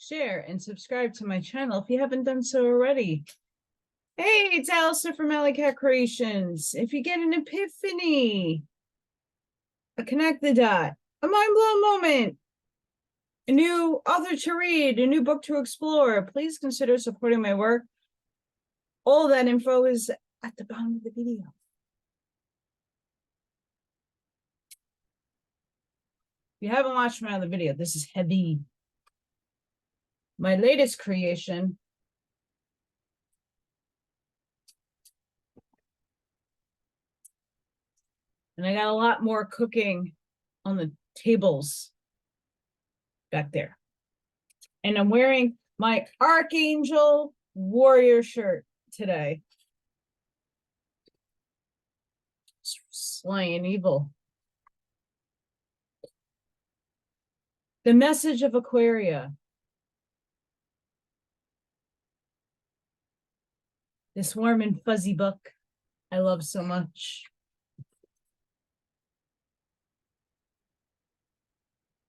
share, and subscribe to my channel if you haven't done so already. Hey, it's Allison from AllyKatzkreations. If you get an epiphany, a connect the dot, a mind-blown moment, a new author to read, a new book to explore, please consider supporting my work. All that info is at the bottom of the video. If you haven't watched my other video, this is heavy. My latest creation. And I got a lot more cooking on the tables back there. And I'm wearing my Archangel Warrior shirt today. Slaying evil. The Message of Aquaria. This warm and fuzzy book I love so much.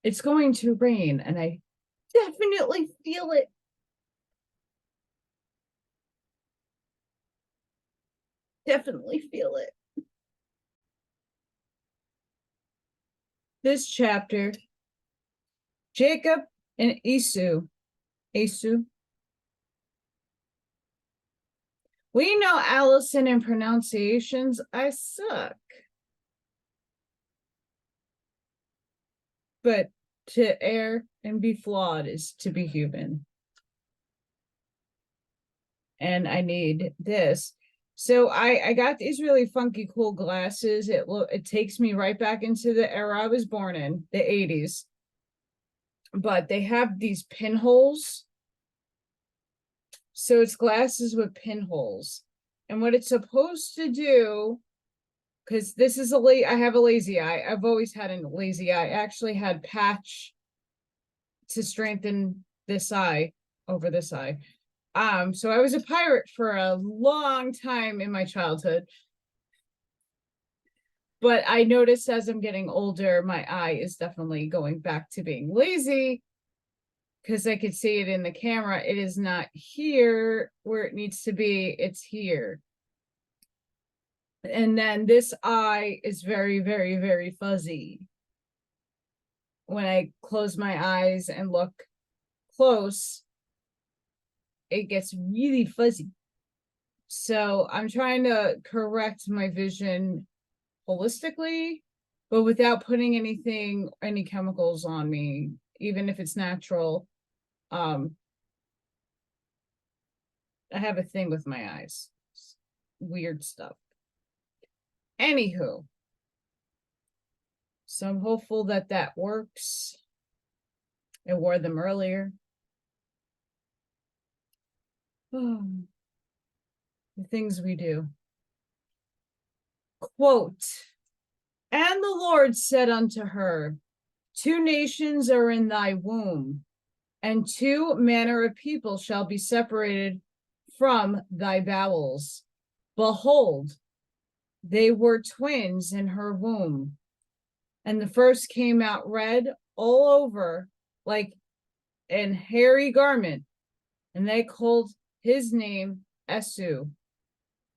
It's going to rain, and I definitely feel it. Definitely feel it. This chapter, Jacob and Esau. We know Allison in pronunciations. I suck. But to err and be flawed is to be human. And I need this. So I got these really funky cool glasses. It takes me right back into the era I was born in, the 80s. But they have these pinholes. So it's glasses with pinholes. And what it's supposed to do, because this is I have a lazy eye. I've always had a lazy eye. I actually had patch to strengthen this eye over this eye. So I was a pirate for a long time in my childhood. But I noticed as I'm getting older, my eye is definitely going back to being lazy, because I could see it in the camera. It is not here where it needs to be. It's here. And then this eye is very, very, very fuzzy. When I close my eyes and look close, it gets really fuzzy. So I'm trying to correct my vision holistically, but without putting any chemicals on me, even if it's natural. I have a thing with my eyes. Weird stuff. Anywho. So I'm hopeful that that works. I wore them earlier. Oh, the things we do. Quote, and the Lord said unto her, 2 nations are in thy womb, and 2 manner of people shall be separated from thy bowels. Behold, they were twins in her womb. And the first came out red all over like an hairy garment, and they called his name Esau.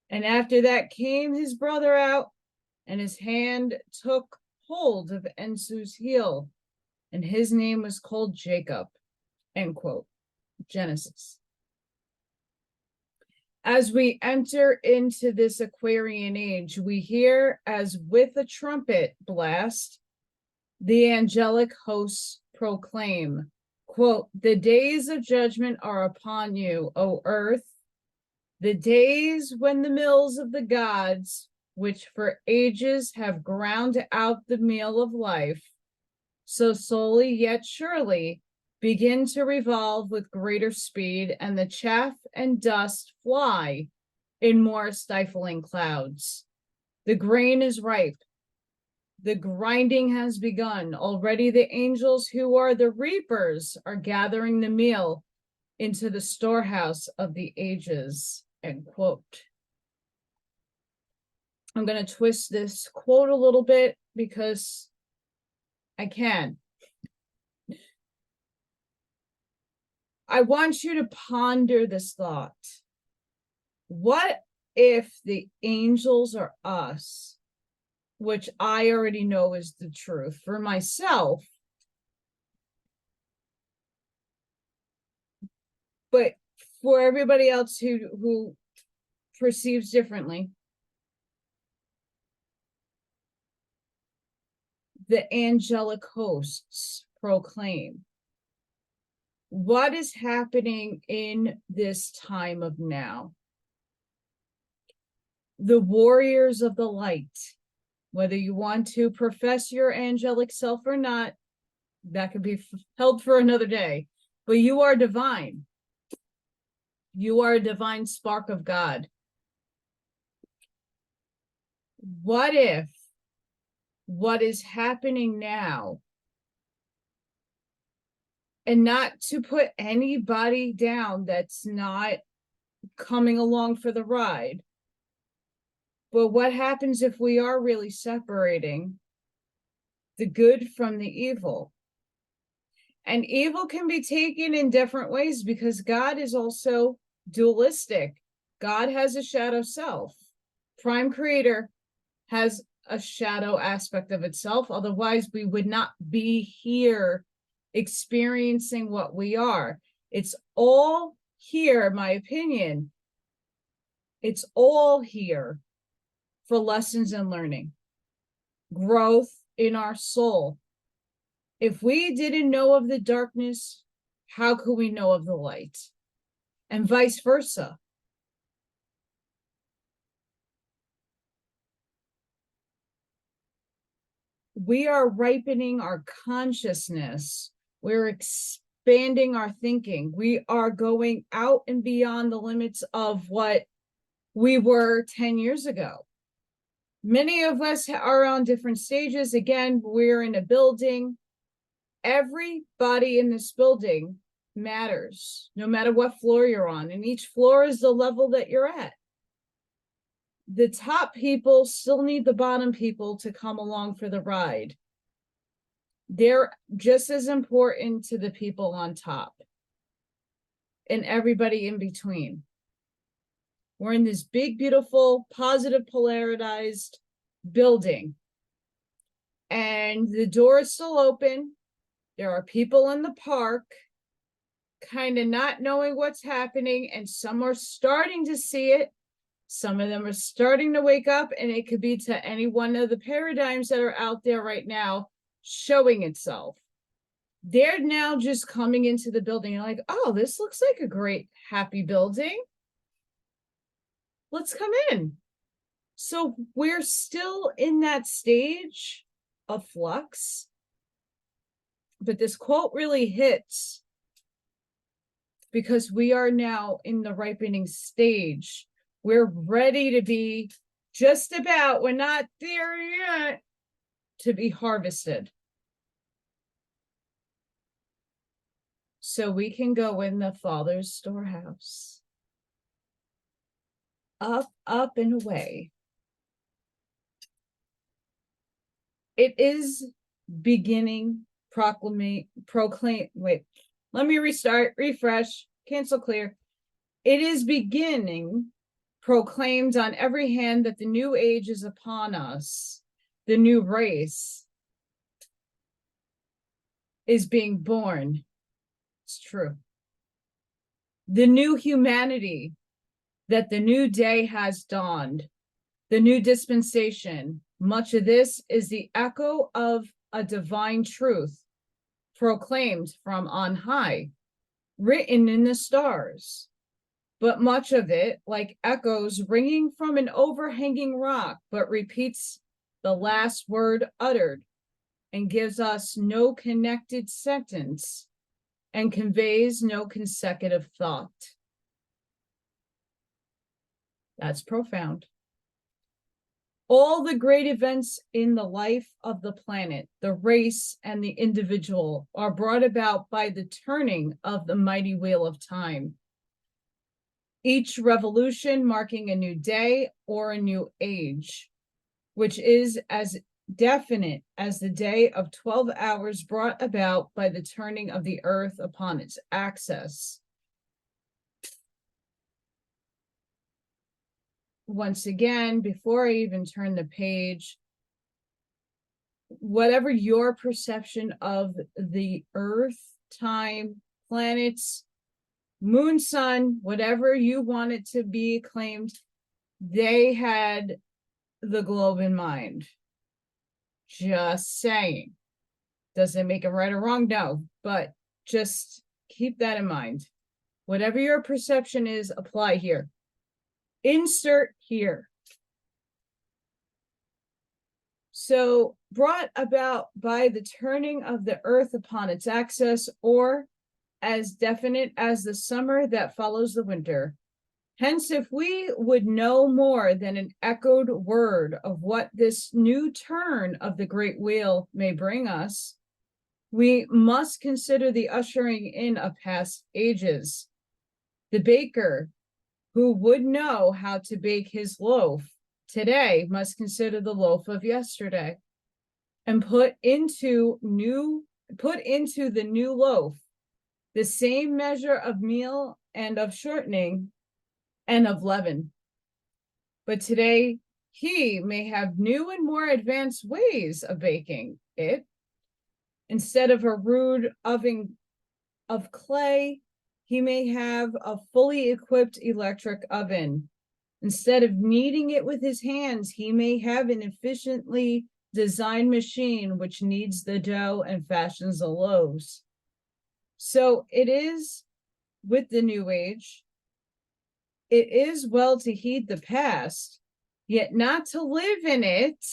And after that came his brother out, and his hand took hold of Esau's heel, and his name was called Jacob. End quote. Genesis. As we enter into this Aquarian age, we hear, as with a trumpet blast, the angelic hosts proclaim, quote, the days of judgment are upon you, O earth, the days when the mills of the gods, which for ages have ground out the meal of life, so slowly yet surely begin to revolve with greater speed, and the chaff and dust fly in more stifling clouds. The grain is ripe. The grinding has begun. Already the angels who are the reapers are gathering the meal into the storehouse of the ages. End quote. I'm going to twist this quote a little bit because I can. I want you to ponder this thought. What if the angels are us? Which I already know is the truth for myself. But for everybody else who perceives differently, the angelic hosts proclaim. What is happening in this time of now? The warriors of the light, whether you want to profess your angelic self or not, that could be held for another day, but you are divine. You are a divine spark of God. What if what is happening now, and not to put anybody down that's not coming along for the ride, but what happens if we are really separating the good from the evil? And evil can be taken in different ways because God is also dualistic. God has a shadow self. Prime Creator has a shadow aspect of itself. Otherwise, we would not be here experiencing what we are. It's all here, in my opinion. It's all here for lessons and learning, growth in our soul. If we didn't know of the darkness, how could we know of the light? And vice versa. We are ripening our consciousness. We're expanding our thinking. We are going out and beyond the limits of what we were 10 years ago. Many of us are on different stages. Again, we're in a building. Everybody in this building matters, no matter what floor you're on. And each floor is the level that you're at. The top people still need the bottom people to come along for the ride. They're just as important to the people on top and everybody in between. We're in this big, beautiful, positive, polarized building. And the door is still open. There are people in the park kind of not knowing what's happening, and some are starting to see it. Some of them are starting to wake up, and it could be to any one of the paradigms that are out there right now showing itself. They're now just coming into the building and like, oh, this looks like a great, happy building. Let's come in. So we're still in that stage of flux. But this quote really hits because we are now in the ripening stage. We're ready to be just about, we're not there yet, to be harvested. So we can go in the Father's storehouse. Up, up, and away. It is beginning, let me restart, refresh, cancel, clear. It is beginning, proclaimed on every hand that the new age is upon us. The new race is being born. It's true. The new humanity, that the new day has dawned, the new dispensation. Much of this is the echo of a divine truth proclaimed from on high, written in the stars. But much of it, like echoes ringing from an overhanging rock, but repeats the last word uttered and gives us no connected sentence and conveys no consecutive thought. That's profound. All the great events in the life of the planet, the race, and the individual are brought about by the turning of the mighty wheel of time. Each revolution marking a new day or a new age, which is as definite as the day of 12 hours brought about by the turning of the earth upon its axis. Once again, before I even turn the page, whatever your perception of the earth, time, planets, moon, sun, whatever you want it to be claimed, they had the globe in mind. Just saying. Doesn't make it right or wrong, no, but just keep that in mind. Whatever your perception is, apply here. Insert here. So, brought about by the turning of the earth upon its axis, or as definite as the summer that follows the winter. Hence, if we would know more than an echoed word of what this new turn of the great wheel may bring us, we must consider the ushering in of past ages. The baker who would know how to bake his loaf today must consider the loaf of yesterday and put into the new loaf the same measure of meal and of shortening and of leaven. But today he may have new and more advanced ways of baking it. Instead of a rude oven of clay, he may have a fully equipped electric oven. Instead of kneading it with his hands, he may have an efficiently designed machine which kneads the dough and fashions the loaves. So it is with the new age. It is well to heed the past, yet not to live in it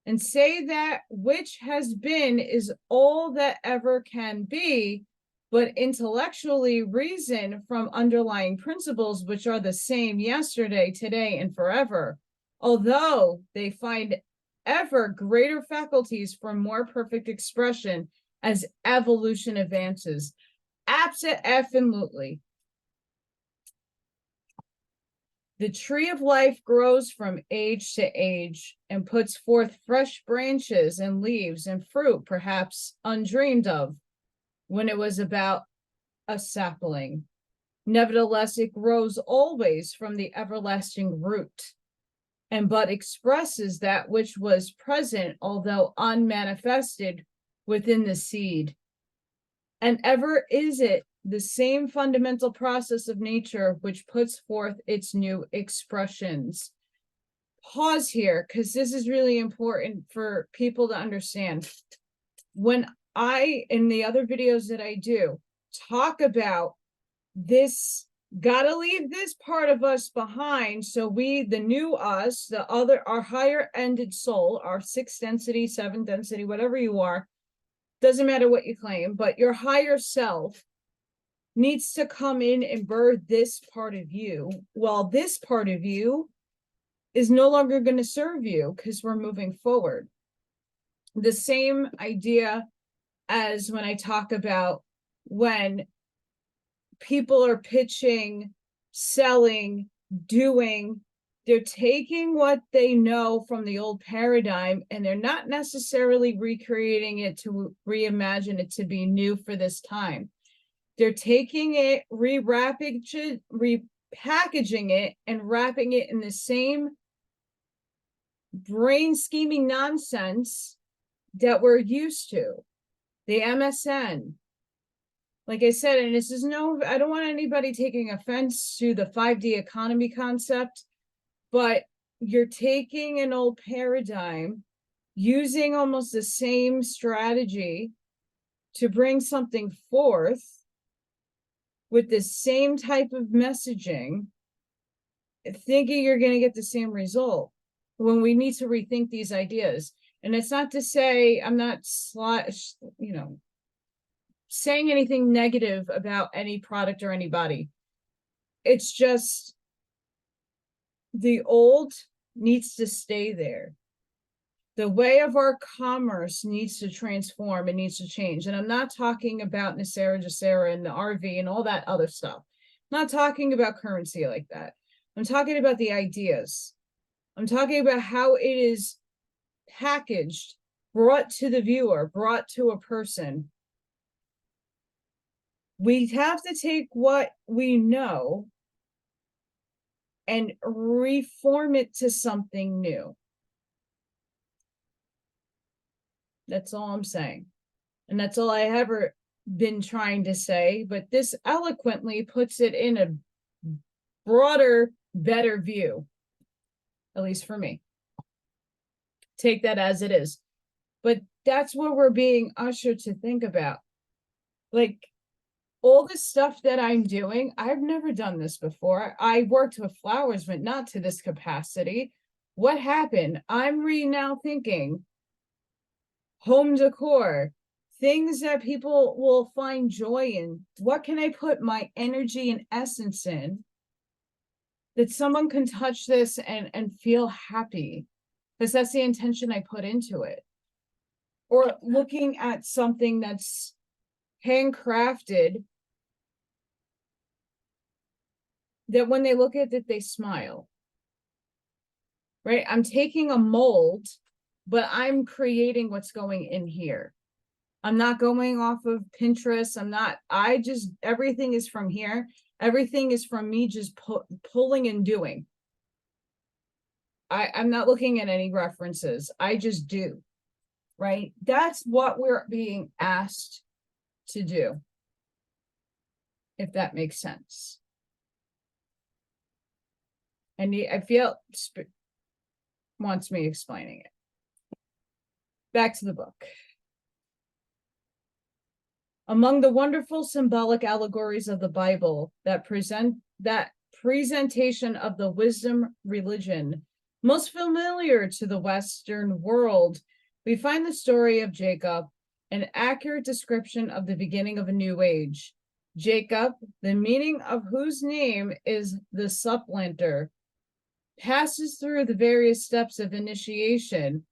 and say that which has been is all that ever can be, but intellectually reason from underlying principles which are the same yesterday, today, and forever, although they find ever greater faculties for more perfect expression as evolution advances. Absolutely. The tree of life grows from age to age and puts forth fresh branches and leaves and fruit, perhaps undreamed of when it was about a sapling. Nevertheless, it grows always from the everlasting root, and but expresses that which was present, although unmanifested, within the seed. And ever is it the same fundamental process of nature which puts forth its new expressions. Pause here, because this is really important for people to understand. When I, in the other videos that I do, talk about this, gotta leave this part of us behind, so we, the new us, the other, our higher ended soul, our sixth density, seventh density, whatever you are, doesn't matter what you claim, but your higher self needs to come in and birth this part of you. Well, this part of you is no longer going to serve you because we're moving forward. The same idea as when I talk about when people are pitching, selling, doing, they're taking what they know from the old paradigm and they're not necessarily recreating it to reimagine it to be new for this time. They're taking it, repackaging it, and wrapping it in the same brain scheming nonsense that we're used to. The MSN. Like I said, and this is I don't want anybody taking offense to the 5D economy concept, but you're taking an old paradigm, using almost the same strategy to bring something forth with the same type of messaging, thinking you're going to get the same result, when we need to rethink these ideas. And it's not to say, I'm not, saying anything negative about any product or anybody. It's just the old needs to stay there. The way of our commerce needs to transform, it needs to change. And I'm not talking about Nasera Jacera and the RV and all that other stuff. I'm not talking about currency like that. I'm talking about the ideas. I'm talking about how it is packaged, brought to the viewer, brought to a person. We have to take what we know and reform it to something new. That's all I'm saying. And that's all I ever been trying to say, but this eloquently puts it in a broader, better view, at least for me. Take that as it is. But that's what we're being ushered to think about. Like, all this stuff that I'm doing, I've never done this before. I worked with flowers, but not to this capacity. What happened? I'm now thinking home decor, things that people will find joy in. What can I put my energy and essence in that someone can touch this and feel happy? Because that's the intention I put into it. Or looking at something that's handcrafted, that when they look at it, they smile, right? I'm taking a mold, but I'm creating what's going in here. I'm not going off of Pinterest. Everything is from here. Everything is from me just pulling and doing. I'm not looking at any references. I just do, right? That's what we're being asked to do, if that makes sense. And I feel wants me explaining it. Back to the book. Among the wonderful symbolic allegories of the Bible that presentation of the wisdom religion most familiar to the Western world, we find the story of Jacob, an accurate description of the beginning of a new age. Jacob, the meaning of whose name is the supplanter, passes through the various steps of initiation,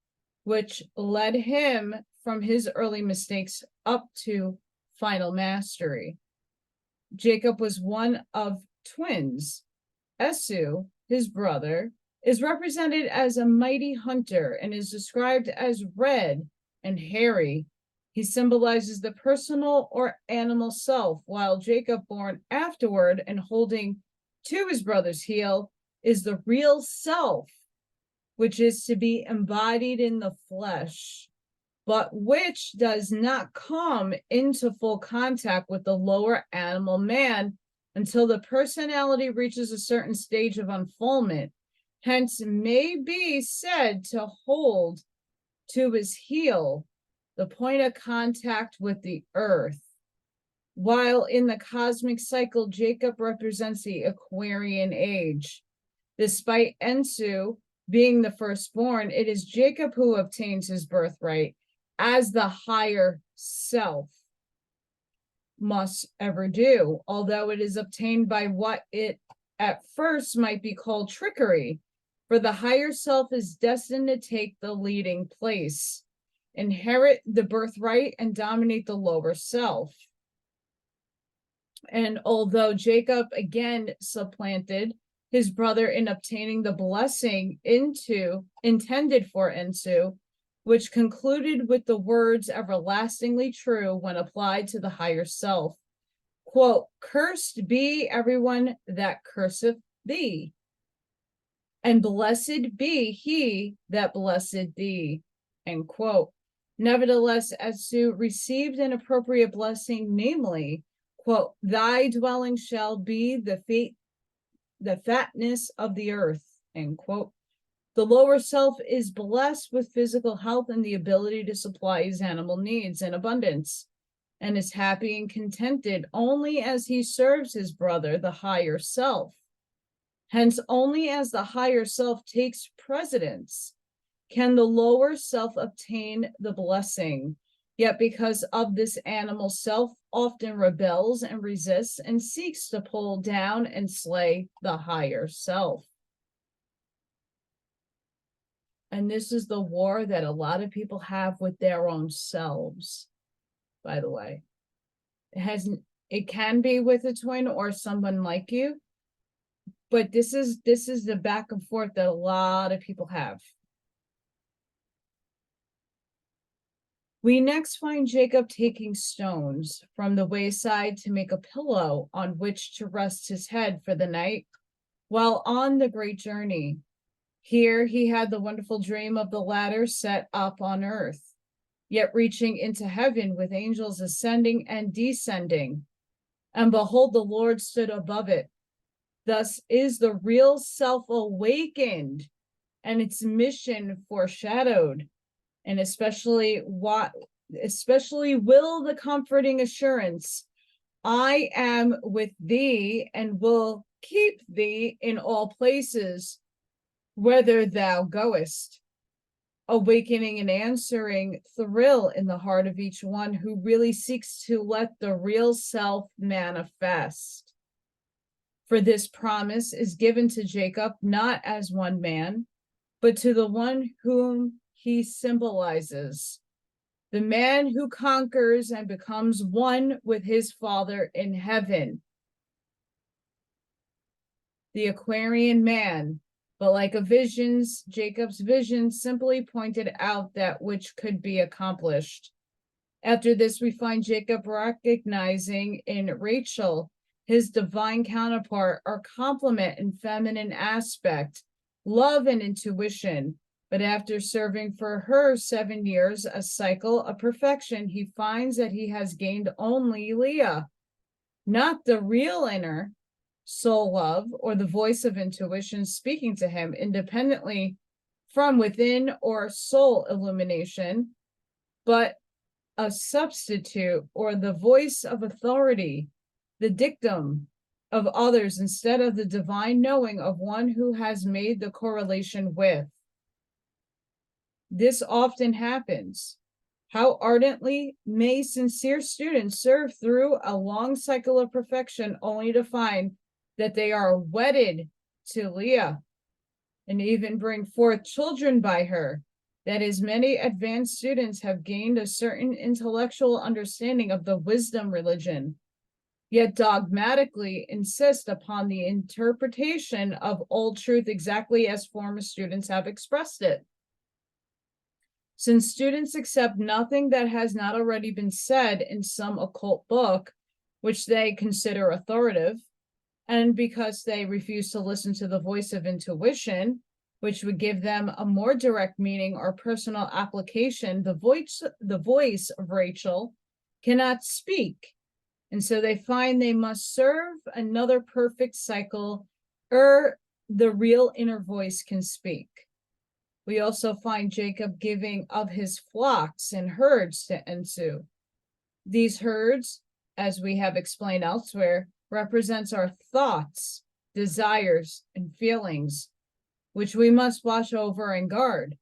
which led him from his early mistakes up to final mastery. Jacob was one of twins. Esau, his brother, is represented as a mighty hunter and is described as red and hairy. He symbolizes the personal or animal self, while Jacob, born afterward and holding to his brother's heel, is the real self, which is to be embodied in the flesh, but which does not come into full contact with the lower animal man until the personality reaches a certain stage of unfoldment, hence may be said to hold to his heel the point of contact with the earth. While in the cosmic cycle, Jacob represents the Aquarian age. Despite Esau being the firstborn, it is Jacob who obtains his birthright as the higher self must ever do, although it is obtained by what it at first might be called trickery, for the higher self is destined to take the leading place, inherit the birthright, and dominate the lower self. And although Jacob again supplanted his brother in obtaining the blessing intended for Esau, which concluded with the words everlastingly true when applied to the higher self. Quote, cursed be everyone that curseth thee, and blessed be he that blessed thee, end quote. Nevertheless, Esau received an appropriate blessing, namely, quote, thy dwelling shall be the fatness of the earth, end quote. The lower self is blessed with physical health and the ability to supply his animal needs in abundance, and is happy and contented only as he serves his brother, the higher self. Hence, only as the higher self takes precedence can the lower self obtain the blessing. Yet because of this, animal self often rebels and resists and seeks to pull down and slay the higher self. And this is the war that a lot of people have with their own selves, by the way. It can be with a twin or someone like you, but this is the back and forth that a lot of people have. We next find Jacob taking stones from the wayside to make a pillow on which to rest his head for the night while on the great journey. Here he had the wonderful dream of the ladder set up on earth, yet reaching into heaven with angels ascending and descending. And behold, the Lord stood above it. Thus is the real self awakened and its mission foreshadowed, and especially will the comforting assurance, I am with thee and will keep thee in all places, whither thou goest, awakening and answering thrill in the heart of each one who really seeks to let the real self manifest. For this promise is given to Jacob not as one man, but to the one whom he symbolizes, the man who conquers and becomes one with his Father in heaven, the Aquarian man. But like Jacob's vision simply pointed out that which could be accomplished. After this, we find Jacob recognizing in Rachel his divine counterpart, or complement in feminine aspect, love and intuition. But after serving for her 7 years, a cycle of perfection, he finds that he has gained only Leah, not the real inner soul love or the voice of intuition speaking to him independently from within or soul illumination, but a substitute or the voice of authority, the dictum of others instead of the divine knowing of one who has made the correlation with. This often happens. How ardently may sincere students serve through a long cycle of perfection only to find that they are wedded to Leah and even bring forth children by her. That is, many advanced students have gained a certain intellectual understanding of the wisdom religion, yet dogmatically insist upon the interpretation of old truth exactly as former students have expressed it. Since students accept nothing that has not already been said in some occult book, which they consider authoritative, and because they refuse to listen to the voice of intuition, which would give them a more direct meaning or personal application, the voice of Rachel cannot speak. And so they find they must serve another perfect cycle, or the real inner voice can speak. We also find Jacob giving of his flocks and herds to Esau. These herds, as we have explained elsewhere, represents our thoughts, desires, and feelings, which we must watch over and guard.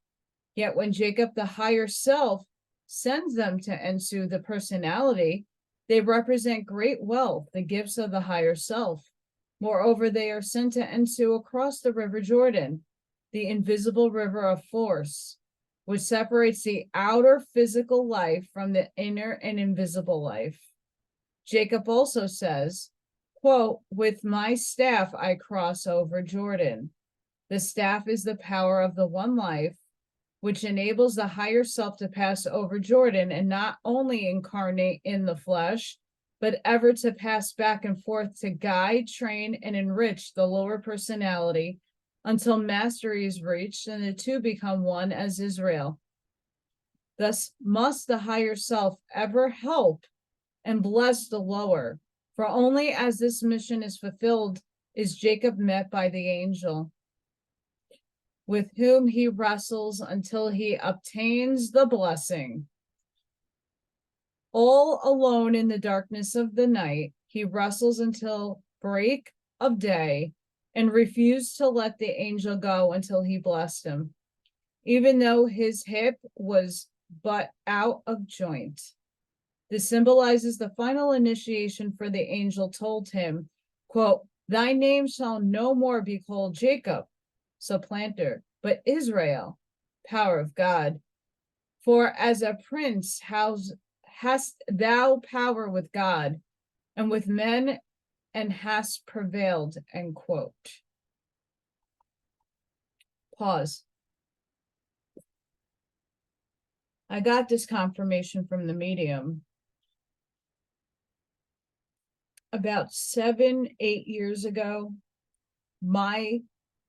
Yet when Jacob, the higher self, sends them to Esau, the personality, they represent great wealth, the gifts of the higher self. Moreover, they are sent to Esau across the river Jordan, the invisible river of force, which separates the outer physical life from the inner and invisible life. Jacob also says, quote, with my staff I cross over Jordan. The staff is the power of the one life, which enables the higher self to pass over Jordan and not only incarnate in the flesh, but ever to pass back and forth to guide, train, and enrich the lower personality until mastery is reached and the two become one as Israel. Thus must the higher self ever help and bless the lower, for only as this mission is fulfilled is Jacob met by the angel, with whom he wrestles until he obtains the blessing. All alone in the darkness of the night, he wrestles until break of day and refused to let the angel go until he blessed him, even though his hip was but out of joint. This symbolizes the final initiation, for the angel told him, quote, thy name shall no more be called Jacob, supplanter, but Israel, power of God. For as a prince hast thou power with God and with men, and hast prevailed, end quote. Pause. I got this confirmation from the medium about 7, 8 years ago. My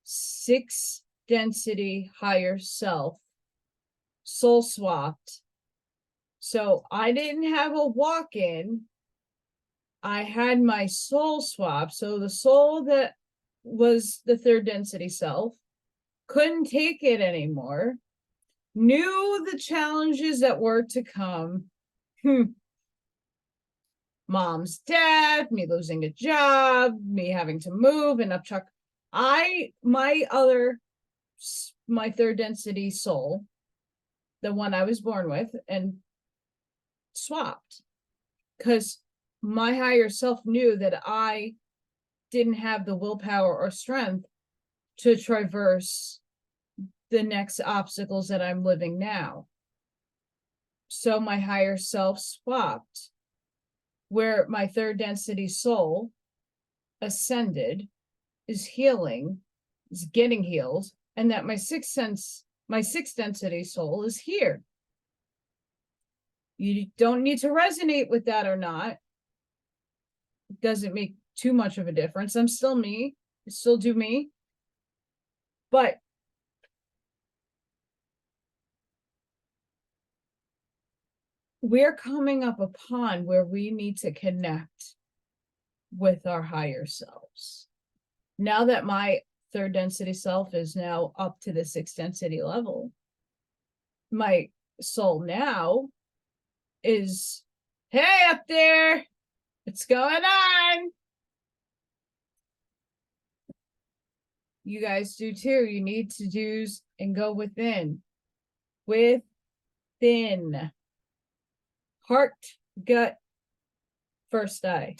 6 density higher self soul swapped. So I didn't have a walk-in. I had my soul swap. So the soul that was the 3rd density self couldn't take it anymore, knew the challenges that were to come. Mom's death, me losing a job, me having to move and upchuck. My 3rd density soul, the one I was born with, and swapped because my higher self knew that I didn't have the willpower or strength to traverse the next obstacles that I'm living now. So my higher self swapped, where my 3rd density soul ascended, is healing, is getting healed, and that my 6th density soul is here. You don't need to resonate with that or not. It doesn't make too much of a difference. I'm still me. I still do me. But we're coming up upon where we need to connect with our higher selves. Now that my 3rd density self is now up to the 6th density level, my soul now is, hey, up there, what's going on? You guys do too. You need to do and go within. Within. Heart, gut, first eye.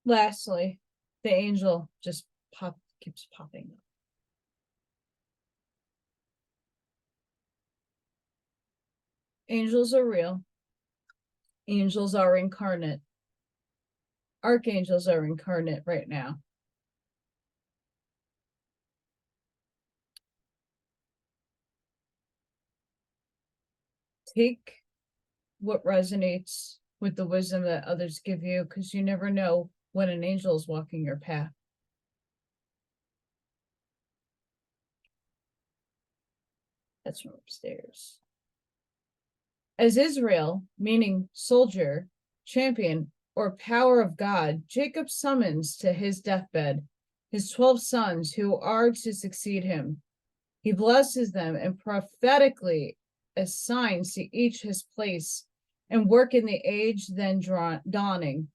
Lastly, the angel just keeps popping up. Angels are real. Angels are incarnate. Archangels are incarnate right now. Take what resonates with the wisdom that others give you, because you never know when an angel is walking your path. That's from upstairs. As Israel, meaning soldier, champion, or power of God, Jacob summons to his deathbed his 12 sons who are to succeed him. He blesses them and prophetically assigns to each his place and work in the age then dawning.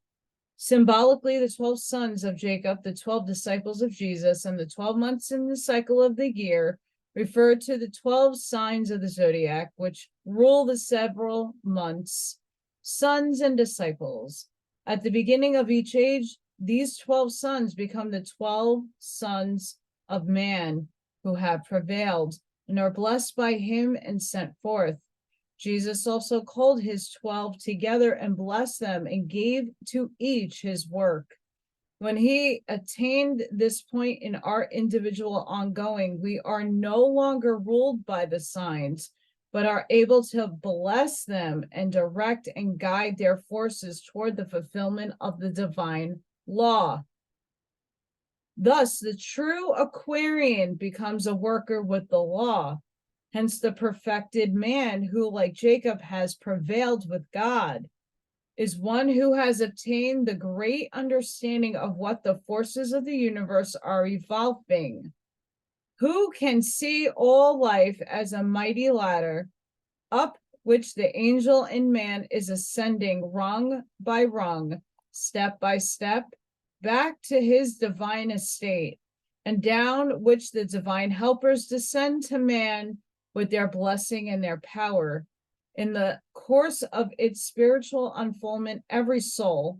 Symbolically, the 12 sons of Jacob, the 12 disciples of Jesus, and the 12 months in the cycle of the year refer to the 12 signs of the zodiac, which rule the several months, sons and disciples. At the beginning of each age, these 12 sons become the 12 sons of man who have prevailed and are blessed by him and sent forth. Jesus also called his 12 together and blessed them and gave to each his work. When he attained this point in our individual ongoing, we are no longer ruled by the signs, but are able to bless them and direct and guide their forces toward the fulfillment of the divine law. Thus, the true Aquarian becomes a worker with the law. Hence, the perfected man who, like Jacob, has prevailed with God, is one who has obtained the great understanding of what the forces of the universe are evolving, who can see all life as a mighty ladder, up which the angel in man is ascending rung by rung, step by step, back to his divine estate, and down which the divine helpers descend to man with their blessing and their power. In the course of its spiritual unfoldment, every soul,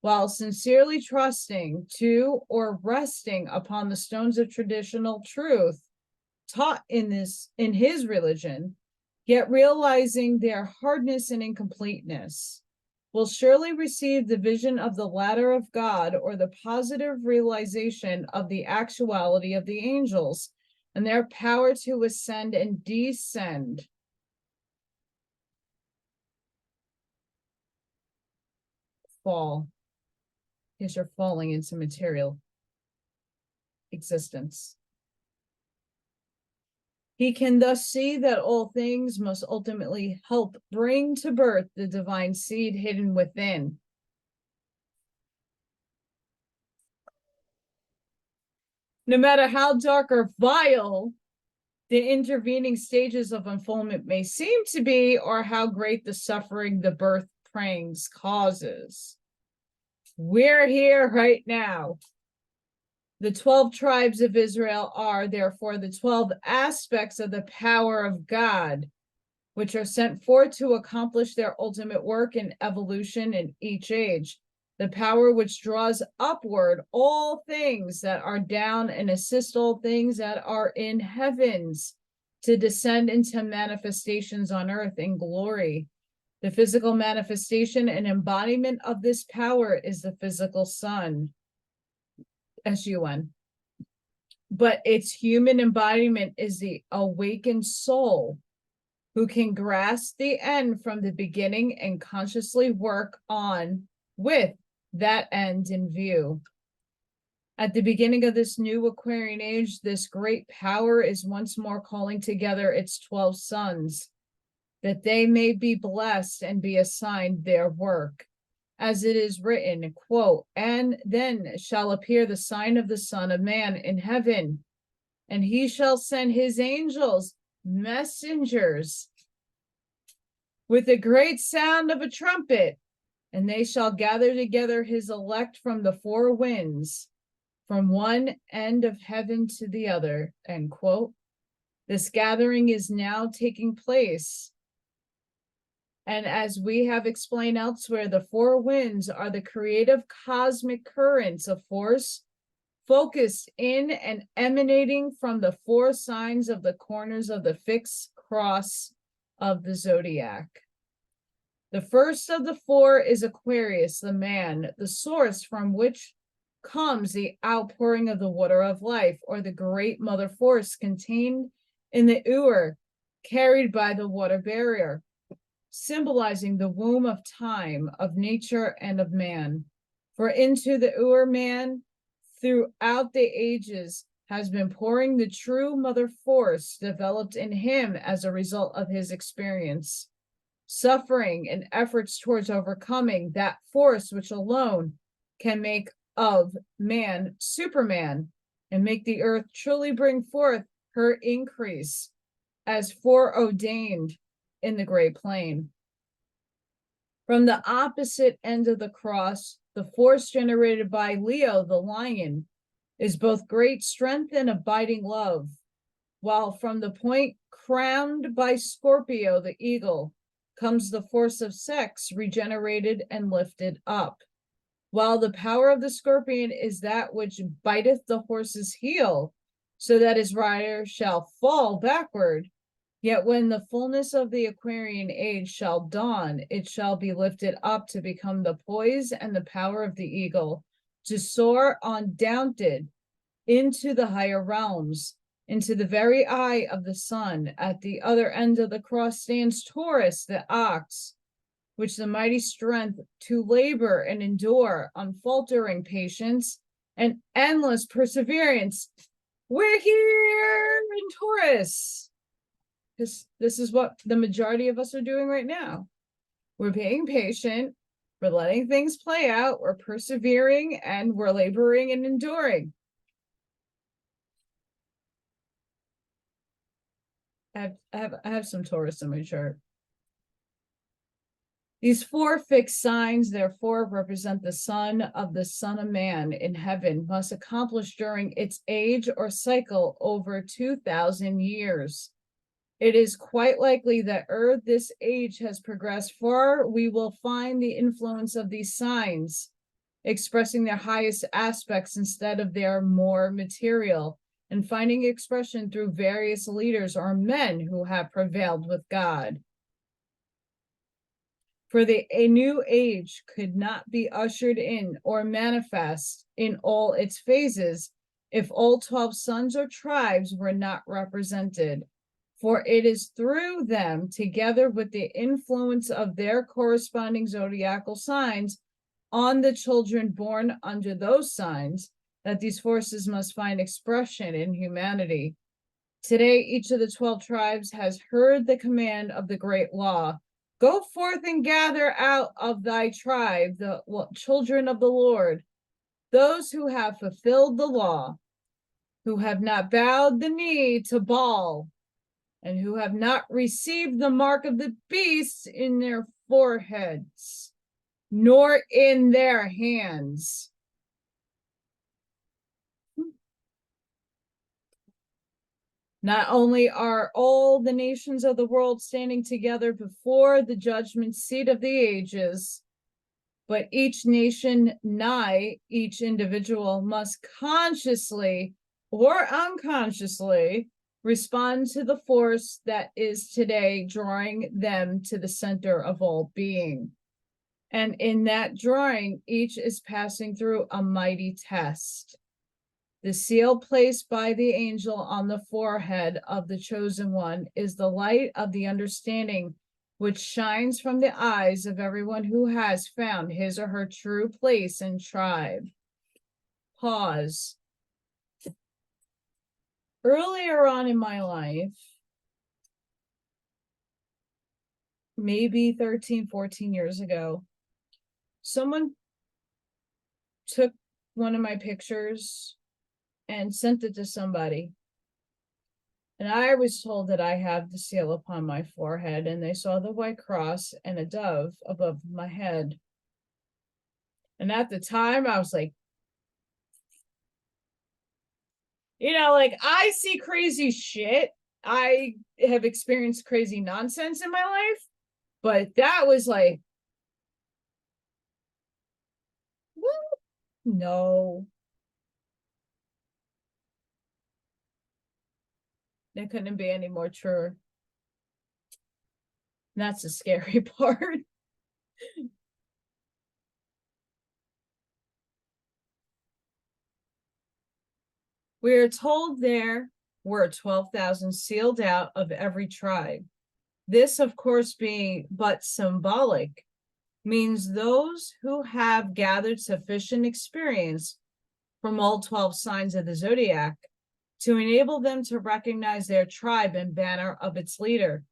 while sincerely trusting to or resting upon the stones of traditional truth taught in his religion, yet realizing their hardness and incompleteness, will surely receive the vision of the ladder of God, or the positive realization of the actuality of the angels and their power to ascend and descend. Fall, because you're falling into material existence. He can thus see that all things must ultimately help bring to birth the divine seed hidden within. No matter how dark or vile the intervening stages of unfoldment may seem to be, or how great the suffering the birth pangs causes, we're here right now. The 12 tribes of Israel are, therefore, the 12 aspects of the power of God, which are sent forth to accomplish their ultimate work in evolution in each age. The power which draws upward all things that are down and assist all things that are in heavens to descend into manifestations on earth in glory. The physical manifestation and embodiment of this power is the physical sun, S-U-N. But its human embodiment is the awakened soul, who can grasp the end from the beginning and consciously work on with that end in view. At the beginning of this new Aquarian age, this great power is once more calling together its 12 sons, that they may be blessed and be assigned their work. As it is written, quote, and then shall appear the sign of the Son of Man in heaven, and he shall send his angels, messengers, with a great sound of a trumpet, and they shall gather together his elect from the four winds, from one end of heaven to the other, end quote. This gathering is now taking place. And as we have explained elsewhere, the four winds are the creative cosmic currents of force focused in and emanating from the four signs of the corners of the fixed cross of the zodiac. The first of the four is Aquarius, the man, the source from which comes the outpouring of the water of life, or the great mother force contained in the Ur, carried by the water barrier, symbolizing the womb of time, of nature, and of man. For into the Ur man, throughout the ages, has been pouring the true mother force developed in him as a result of his experience, suffering, and efforts towards overcoming that force which alone can make of man Superman and make the earth truly bring forth her increase as foreordained in the Great Plain. From the opposite end of the cross, the force generated by Leo, the lion, is both great strength and abiding love, while from the point crowned by Scorpio, the eagle, comes the force of sex, regenerated and lifted up. While the power of the scorpion is that which biteth the horse's heel, so that his rider shall fall backward, yet when the fullness of the Aquarian age shall dawn, it shall be lifted up to become the poise and the power of the eagle, to soar undaunted into the higher realms, into the very eye of the sun. At the other end of the cross stands Taurus, the ox, which the mighty strength to labor and endure unfaltering patience and endless perseverance. We're here in Taurus. This is what the majority of us are doing right now. We're being patient, we're letting things play out, we're persevering, and we're laboring and enduring. I have some Taurus in my chart. These four fixed signs, therefore, represent the Son of Man in heaven, must accomplish during its age or cycle over 2,000 years. It is quite likely that ere this age has progressed far, we will find the influence of these signs expressing their highest aspects instead of their more material and finding expression through various leaders or men who have prevailed with God. For a new age could not be ushered in or manifest in all its phases if all 12 sons or tribes were not represented. For it is through them, together with the influence of their corresponding zodiacal signs on the children born under those signs, that these forces must find expression in humanity. Today, each of the 12 tribes has heard the command of the great law. Go forth and gather out of thy tribe the children of the Lord, those who have fulfilled the law, who have not bowed the knee to Baal, and who have not received the mark of the beast in their foreheads, nor in their hands. Not only are all the nations of the world standing together before the judgment seat of the ages, but each nation, nigh each individual, must consciously or unconsciously respond to the force that is today drawing them to the center of all being. And in that drawing, each is passing through a mighty test. The seal placed by the angel on the forehead of the chosen one is the light of the understanding, which shines from the eyes of everyone who has found his or her true place and tribe. Pause. Earlier on in my life, maybe 13, 14 years ago, someone took one of my pictures and sent it to somebody. And I was told that I have the seal upon my forehead, and they saw the white cross and a dove above my head. And at the time, I was like, like, I see crazy shit. I have experienced crazy nonsense in my life, but that was like, no. That couldn't be any more true. That's the scary part. We are told there were 12,000 sealed out of every tribe. This, of course, being but symbolic, means those who have gathered sufficient experience from all 12 signs of the zodiac to enable them to recognize their tribe and banner of its leader.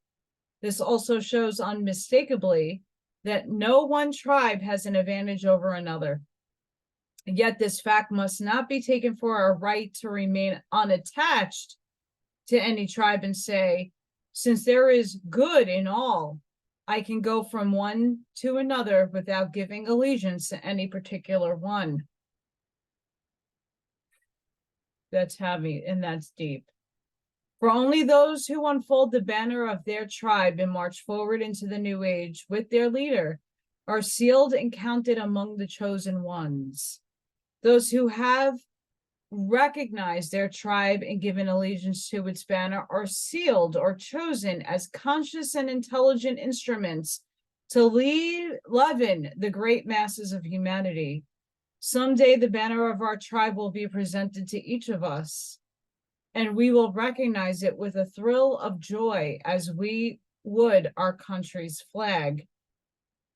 This also shows unmistakably that no one tribe has an advantage over another. Yet this fact must not be taken for a right to remain unattached to any tribe and say, since there is good in all, I can go from one to another without giving allegiance to any particular one. That's heavy and that's deep. For only those who unfold the banner of their tribe and march forward into the new age with their leader are sealed and counted among the chosen ones. Those who have recognized their tribe and given allegiance to its banner are sealed or chosen as conscious and intelligent instruments to leaven the great masses of humanity. Someday the banner of our tribe will be presented to each of us, and we will recognize it with a thrill of joy as we would our country's flag.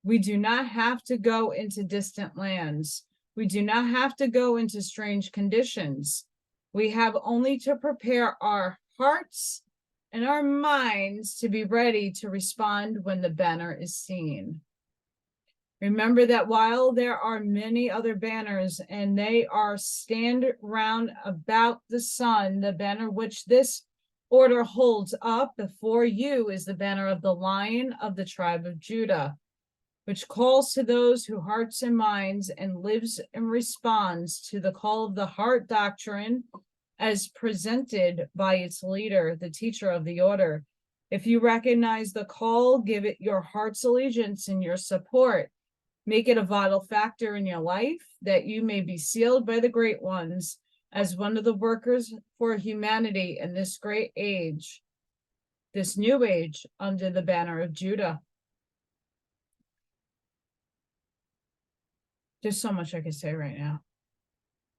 We do not have to go into distant lands. We do not have to go into strange conditions. We have only to prepare our hearts and our minds to be ready to respond when the banner is seen. Remember that while there are many other banners and they are stand round about the sun, the banner which this order holds up before you is the banner of the Lion of the tribe of Judah, which calls to those who hearts and minds and lives and responds to the call of the heart doctrine as presented by its leader, the teacher of the order. If you recognize the call, give it your heart's allegiance and your support. Make it a vital factor in your life that you may be sealed by the great ones as one of the workers for humanity in this great age, this new age under the banner of Judah. There's so much I could say right now.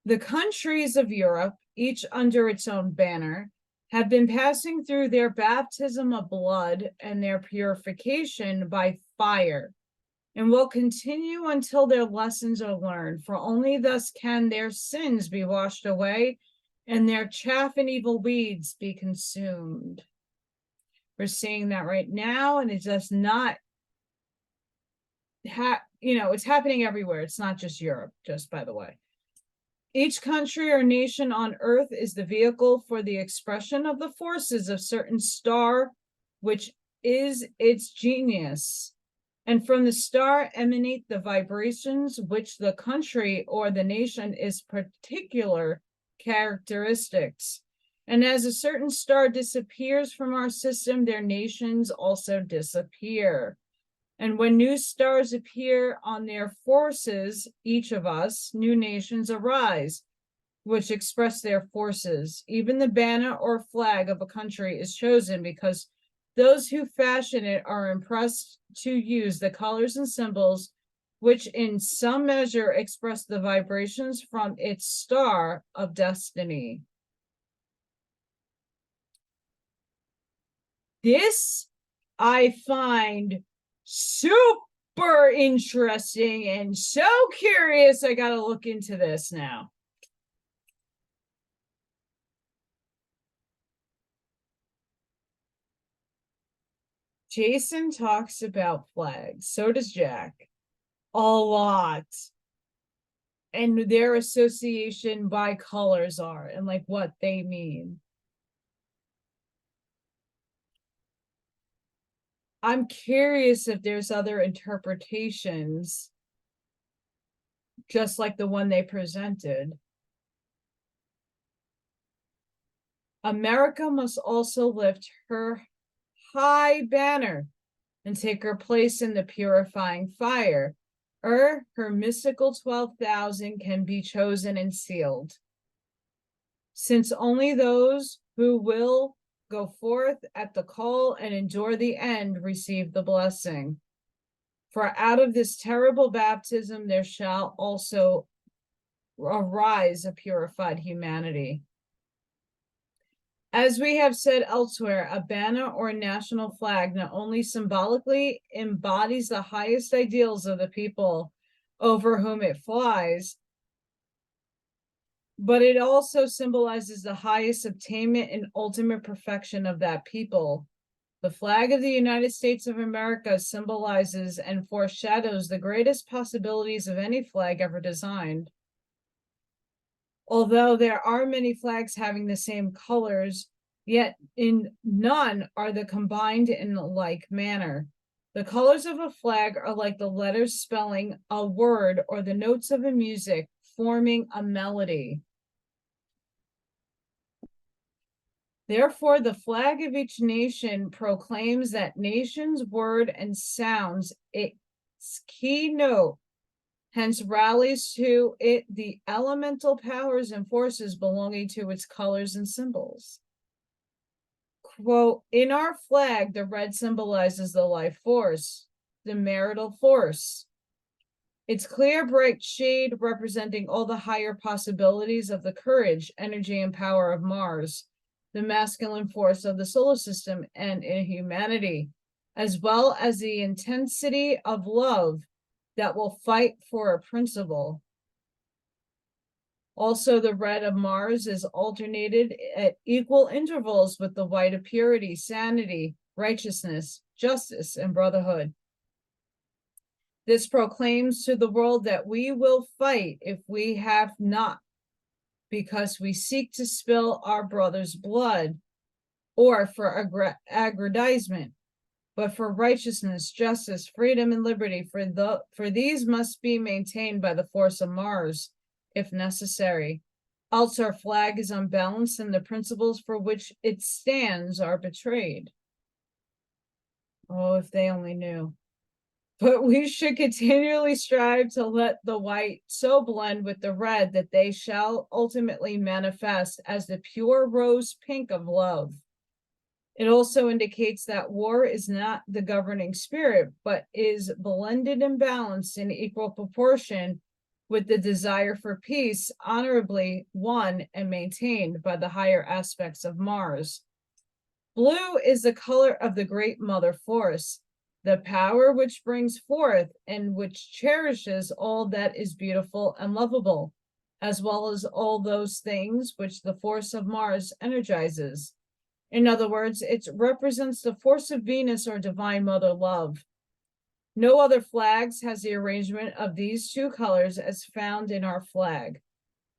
The countries of Europe, each under its own banner, have been passing through their baptism of blood and their purification by fire, and will continue until their lessons are learned, for only thus can their sins be washed away and their chaff and evil weeds be consumed. We're seeing that right now, and it does not it's happening everywhere. It's not just Europe, just by the way. Each country or nation on earth is the vehicle for the expression of the forces of certain star, which is its genius. And from the star emanate the vibrations which the country or the nation is particular characteristics. And as a certain star disappears from our system, their nations also disappear. And when new stars appear on their forces, each of us, new nations arise, which express their forces. Even the banner or flag of a country is chosen because those who fashion it are impressed to use the colors and symbols which in some measure express the vibrations from its star of destiny. This I find super interesting and so curious. I got to look into this now. Jason talks about flags. So does Jack. A lot. And their association by colors are and like what they mean. I'm curious if there's other interpretations, just like the one they presented. America must also lift her high banner and take her place in the purifying fire, or her mystical 12,000 can be chosen and sealed. Since only those who will go forth at the call and endure the end receive the blessing. For out of this terrible baptism there shall also arise a purified humanity. As we have said elsewhere, a banner or a national flag not only symbolically embodies the highest ideals of the people over whom it flies, but it also symbolizes the highest attainment and ultimate perfection of that people. The flag of the United States of America symbolizes and foreshadows the greatest possibilities of any flag ever designed. Although there are many flags having the same colors, yet in none are they combined in a like manner. The colors of a flag are like the letters spelling a word or the notes of a music forming a melody. Therefore, the flag of each nation proclaims that nation's word and sounds its keynote, hence rallies to it the elemental powers and forces belonging to its colors and symbols. Quote, in our flag, the red symbolizes the life force, the marital force. Its clear, bright shade representing all the higher possibilities of the courage, energy, and power of Mars, the masculine force of the solar system and in humanity, as well as the intensity of love that will fight for a principle. Also, the red of Mars is alternated at equal intervals with the white of purity, sanity, righteousness, justice, and brotherhood. This proclaims to the world that we will fight if we have not, because we seek to spill our brother's blood or for aggrandizement, but for righteousness, justice, freedom, and liberty, for these must be maintained by the force of Mars, if necessary. Else our flag is unbalanced and the principles for which it stands are betrayed. Oh, if they only knew. But we should continually strive to let the white so blend with the red that they shall ultimately manifest as the pure rose pink of love. It also indicates that war is not the governing spirit, but is blended and balanced in equal proportion with the desire for peace, honorably won and maintained by the higher aspects of Mars. Blue is the color of the great mother force, the power which brings forth and which cherishes all that is beautiful and lovable, as well as all those things which the force of Mars energizes. In other words, it represents the force of Venus or divine mother love. No other flags has the arrangement of these two colors as found in our flag.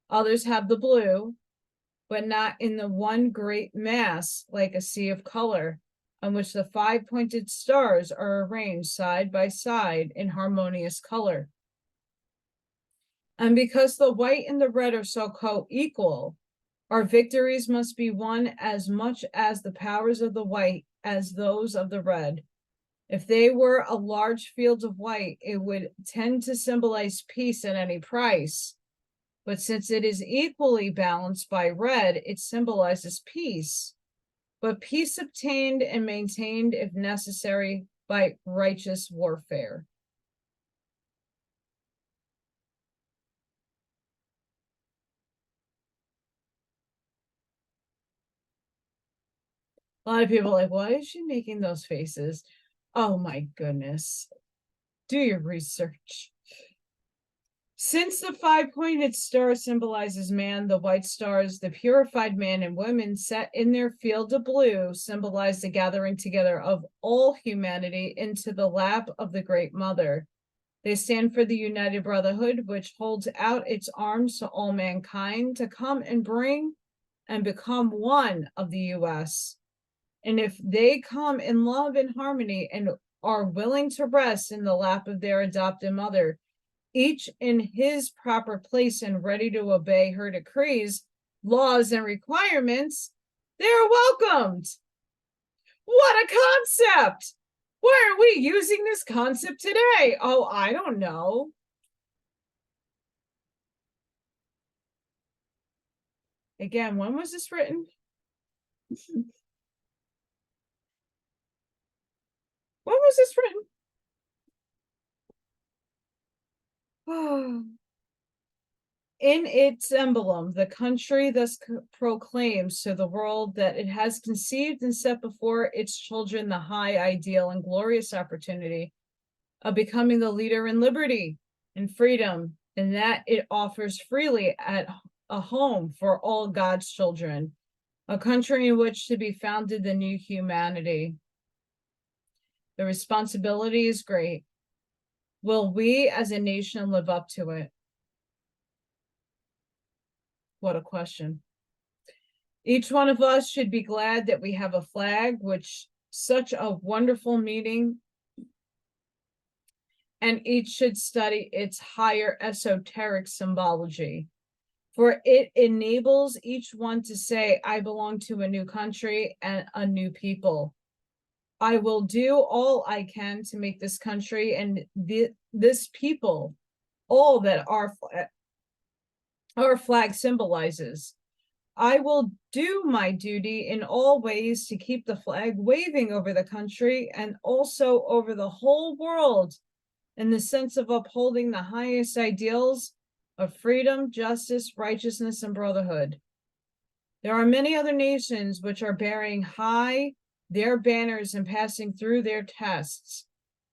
Others have the blue, but not in the one great mass like a sea of color, on which the 5 pointed stars are arranged side by side in harmonious color. And because the white and the red are so co-equal, our victories must be won as much as the powers of the white as those of the red. If they were a large field of white, it would tend to symbolize peace at any price. But since it is equally balanced by red, it symbolizes peace. But peace obtained and maintained, if necessary, by righteous warfare. A lot of people are like, why is she making those faces? Oh my goodness. Do your research. Since the 5 pointed star symbolizes man, the white stars, the purified man and women set in their field of blue, symbolize the gathering together of all humanity into the lap of the Great Mother. They stand for the United Brotherhood, which holds out its arms to all mankind to come and bring and become one of the U.S. And if they come in love and harmony and are willing to rest in the lap of their adopted mother, each in his proper place and ready to obey her decrees, laws, and requirements, they are welcomed. What a concept! Why are we using this concept today? Oh, I don't know. Again, when was this written? When was this written? Oh. In its emblem, the country thus proclaims to the world that it has conceived and set before its children the high ideal and glorious opportunity of becoming the leader in liberty and freedom, and that it offers freely at a home for all God's children, a country in which to be founded the new humanity. The responsibility is great. Will we as a nation live up to it? What a question. Each one of us should be glad that we have a flag, which such a wonderful meaning, and each should study its higher esoteric symbology, for it enables each one to say, I belong to a new country and a new people. I will do all I can to make this country and this people all that our flag symbolizes. I will do my duty in all ways to keep the flag waving over the country and also over the whole world in the sense of upholding the highest ideals of freedom, justice, righteousness, and brotherhood. There are many other nations which are bearing high their banners and passing through their tests.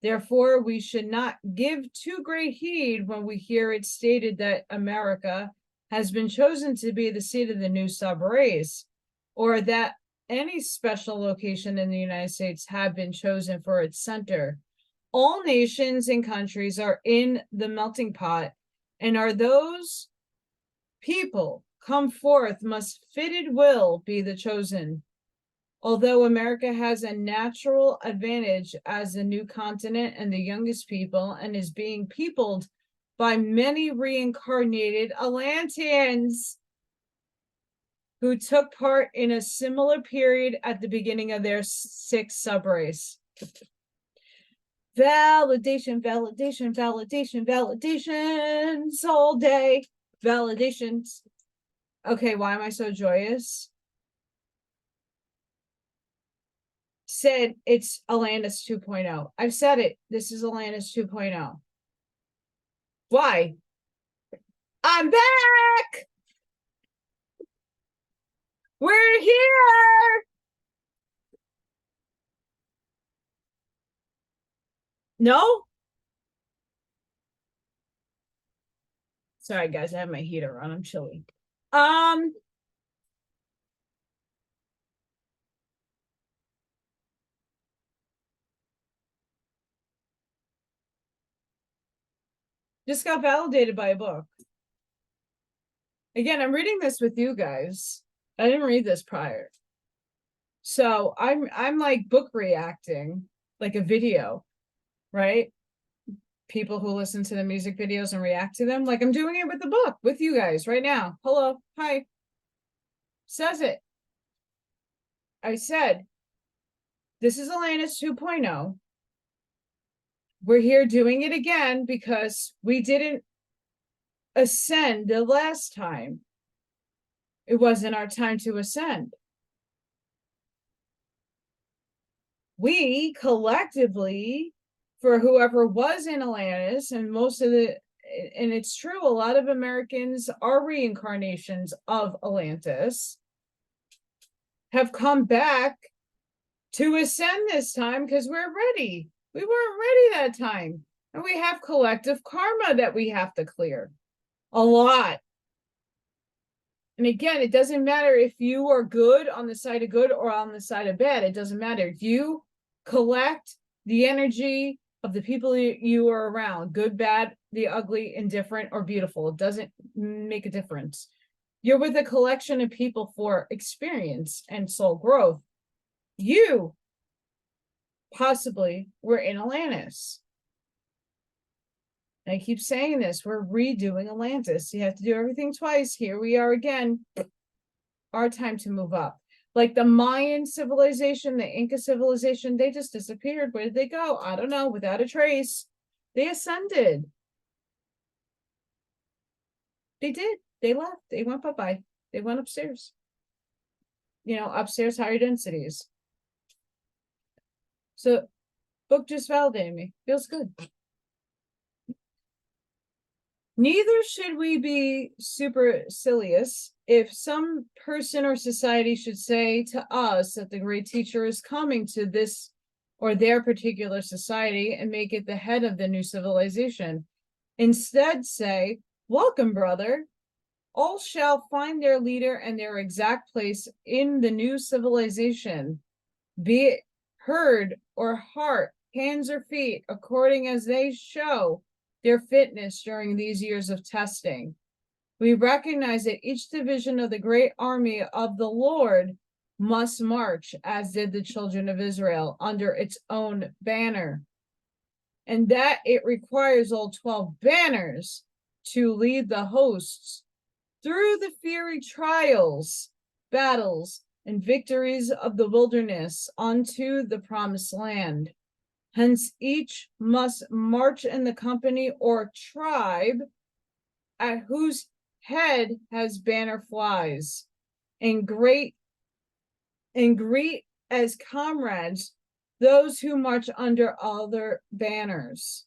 Therefore, we should not give too great heed when we hear it stated that America has been chosen to be the seat of the new sub-race, or that any special location in the United States have been chosen for its center. All nations and countries are in the melting pot, and are those people come forth must fitted will be the chosen. Although America has a natural advantage as the new continent and the youngest people, and is being peopled by many reincarnated Atlanteans who took part in a similar period at the beginning of their sixth subrace. Validation, validation, validation, validations all day. Validations. Okay, why am I so joyous? Said it's Atlantis 2.0. I've said it. This is Atlantis 2.0. Why? I'm back. We're here. No? Sorry, guys. I have my heater on. I'm chilly. Just got validated by a book. Again, I'm reading this with you guys. I didn't read this prior. So I'm like book reacting, like a video, right? People who listen to the music videos and react to them, like I'm doing it with the book with you guys right now. Hello, hi. Says it. I said, this is Atlantis 2.0. We're here doing it again because we didn't ascend the last time. It wasn't our time to ascend. We collectively, for whoever was in Atlantis, and most of the, and it's true, a lot of Americans are reincarnations of Atlantis, have come back to ascend this time because we're ready. We weren't ready that time. And we have collective karma that we have to clear. A lot. And again, it doesn't matter if you are good on the side of good or on the side of bad. It doesn't matter. You collect the energy of the people you are around, good, bad, the ugly, indifferent, or beautiful. It doesn't make a difference. You're with a collection of people for experience and soul growth. You possibly were in Atlantis. I keep saying this, we're redoing Atlantis. You have to do everything twice. Here we are again. Our time to move up. Like the Mayan civilization, the Inca civilization, they just disappeared. Where did they go? I don't know, without a trace. They ascended. They did. They left. They went bye-bye. They went upstairs. You know, upstairs, higher densities. So, book just validated me. Feels good. Neither should we be supercilious if some person or society should say to us that the great teacher is coming to this or their particular society and make it the head of the new civilization. Instead, say, welcome, brother. All shall find their leader and their exact place in the new civilization, be it heard or heart, hands or feet, according as they show their fitness during these years of testing. We recognize that each division of the great army of the Lord must march, as did the children of Israel, under its own banner, and that it requires all 12 banners to lead the hosts through the fiery trials, battles, and victories of the wilderness unto the promised land. Hence, each must march in the company or tribe at whose head has banner flies, and greet as comrades those who march under other banners.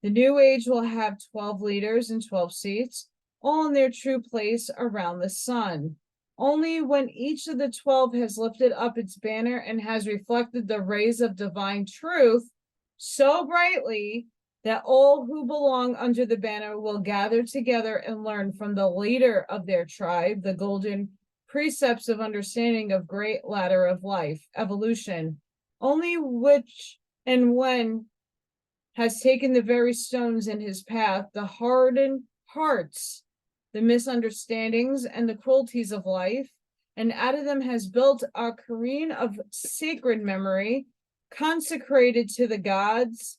The new age will have 12 leaders and 12 seats, all in their true place around the sun. Only when each of the 12 has lifted up its banner and has reflected the rays of divine truth so brightly that all who belong under the banner will gather together and learn from the leader of their tribe the golden precepts of understanding of great ladder of life, evolution, only which and when has taken the very stones in his path, the hardened hearts, the misunderstandings and the cruelties of life, and out of them has built a Aquarian of sacred memory, consecrated to the gods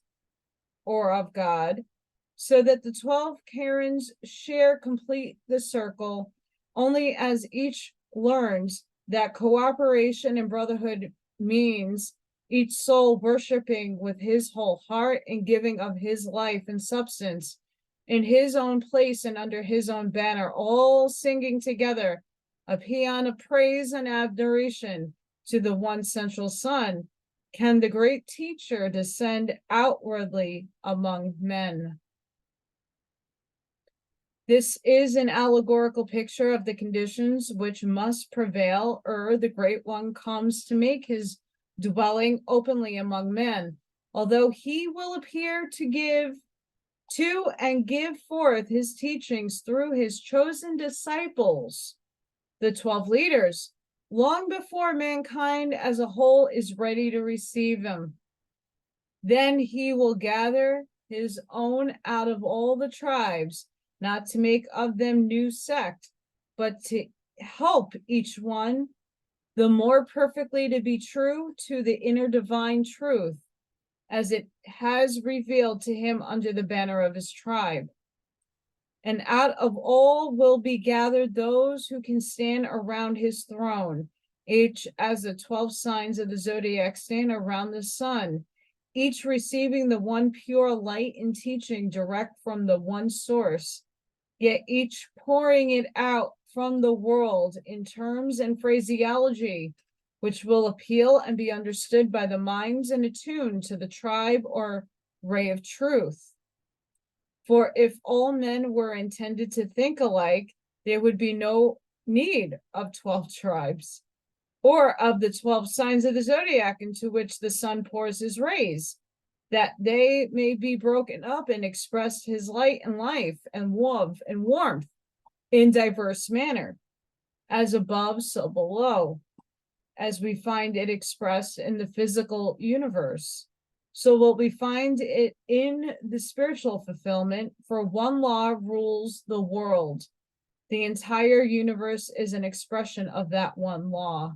or of God, so that the 12 Karens share complete the circle, only as each learns that cooperation and brotherhood means each soul worshiping with his whole heart and giving of his life and substance in his own place and under his own banner, all singing together a paean of praise and adoration to the one central sun, can the great teacher descend outwardly among men. This is an allegorical picture of the conditions which must prevail ere the great one comes to make his dwelling openly among men, although he will appear to give forth his teachings through his chosen disciples, the 12 leaders, long before mankind as a whole is ready to receive him. Then he will gather his own out of all the tribes, not to make of them new sect, but to help each one the more perfectly to be true to the inner divine truth, as it has revealed to him under the banner of his tribe. And out of all will be gathered those who can stand around his throne, each as the 12 signs of the zodiac stand around the sun, each receiving the one pure light and teaching direct from the one source, yet each pouring it out from the world in terms and phraseology which will appeal and be understood by the minds and attuned to the tribe or ray of truth. For if all men were intended to think alike, there would be no need of 12 tribes, or of the 12 signs of the zodiac into which the sun pours his rays, that they may be broken up and express his light and life and love and warmth in diverse manner, as above, so below, as we find it expressed in the physical universe. So will we find it in the spiritual fulfillment, for one law rules the world. The entire universe is an expression of that one law.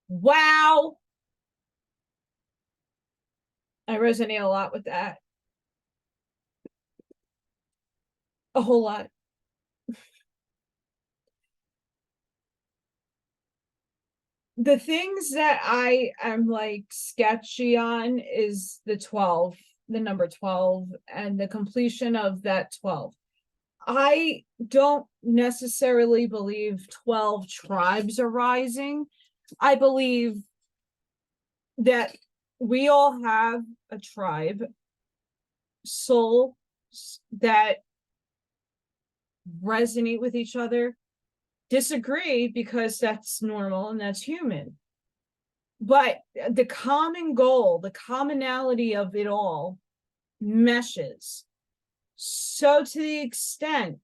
Wow. I resonate a lot with that. A whole lot. The things that I am like sketchy on is the 12, the number 12, and the completion of that 12. I don't necessarily believe 12 tribes are rising. I believe that we all have a tribe soul that resonate with each other, disagree because that's normal and that's human. But the common goal, the commonality of it all meshes. So to the extent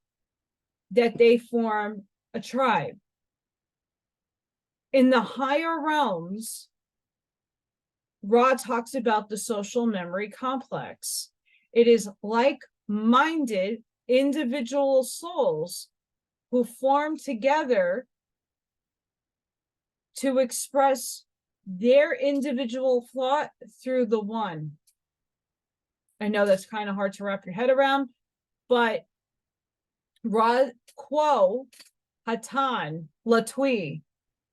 that they form a tribe. In the higher realms, Ra talks about the social memory complex. It is like-minded individual souls who form together to express their individual thought through the one. I know that's kind of hard to wrap your head around, but Ra, Quo, Hatan, Latwi,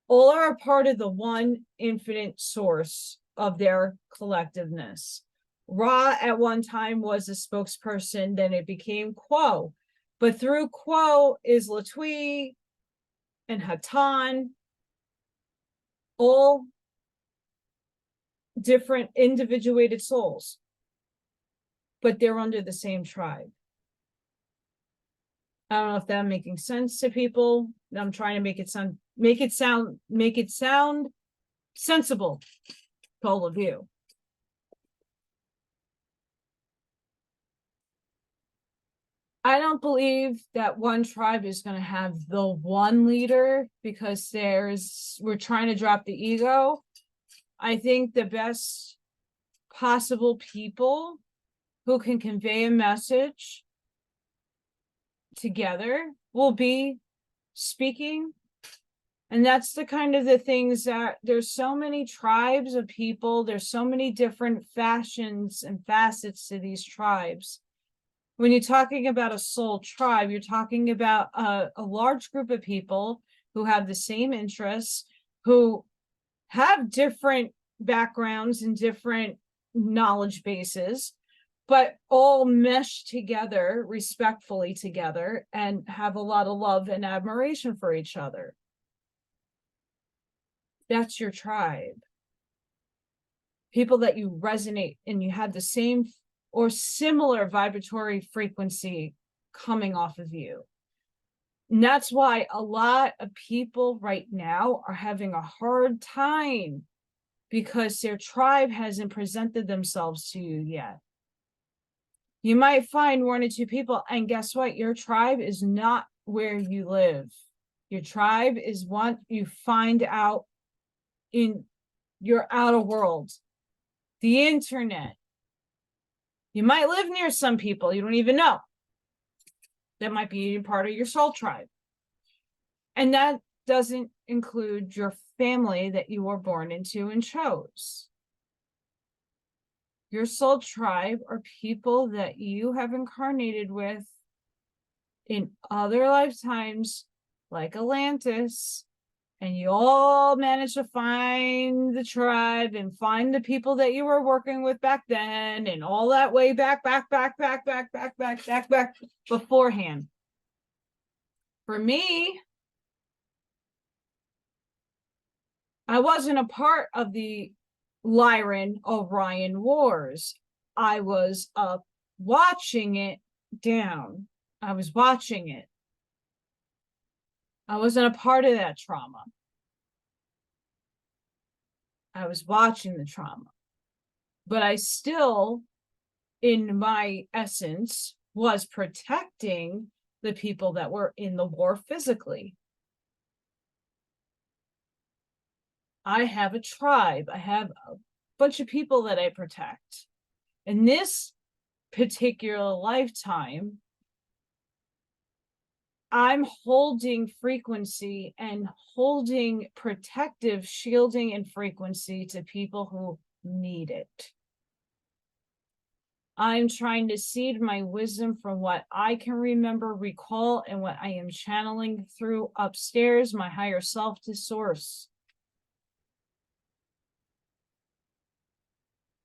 all are a part of the one infinite source of their collectiveness. Ra at one time was a spokesperson, then it became Quo. But through Quo is Latwi and Hatan, all different individuated souls, but they're under the same tribe. I don't know if that's making sense to people. I'm trying to make it sound sensible to all of you. I don't believe that one tribe is going to have the one leader because we're trying to drop the ego. I think the best possible people who can convey a message together will be speaking. And that's the kind of the things that there's so many tribes of people. There's so many different fashions and facets to these tribes. When you're talking about a soul tribe, you're talking about a large group of people who have the same interests, who have different backgrounds and different knowledge bases, but all mesh together respectfully together and have a lot of love and admiration for each other. That's your tribe. People that you resonate and you have the same or similar vibratory frequency coming off of you. And that's why a lot of people right now are having a hard time, because their tribe hasn't presented themselves to you yet. You might find 1 or 2 people, and guess what? Your tribe is not where you live. Your tribe is what you find out in your outer world, the internet. You might live near some people you don't even know. That might be part of your soul tribe. And that doesn't include your family that you were born into and chose. Your soul tribe are people that you have incarnated with in other lifetimes, like Atlantis, and you all managed to find the tribe and find the people that you were working with back then, and all that way back beforehand. For me, I wasn't a part of the Lyran Orion Wars. I was watching it down. I was watching it. I wasn't a part of that trauma. I was watching the trauma. But I still, in my essence, was protecting the people that were in the war physically. I have a tribe. I have a bunch of people that I protect. In this particular lifetime, I'm holding frequency and holding protective shielding and frequency to people who need it. I'm trying to seed my wisdom from what I can remember, recall, and what I am channeling through upstairs, my higher self, to source.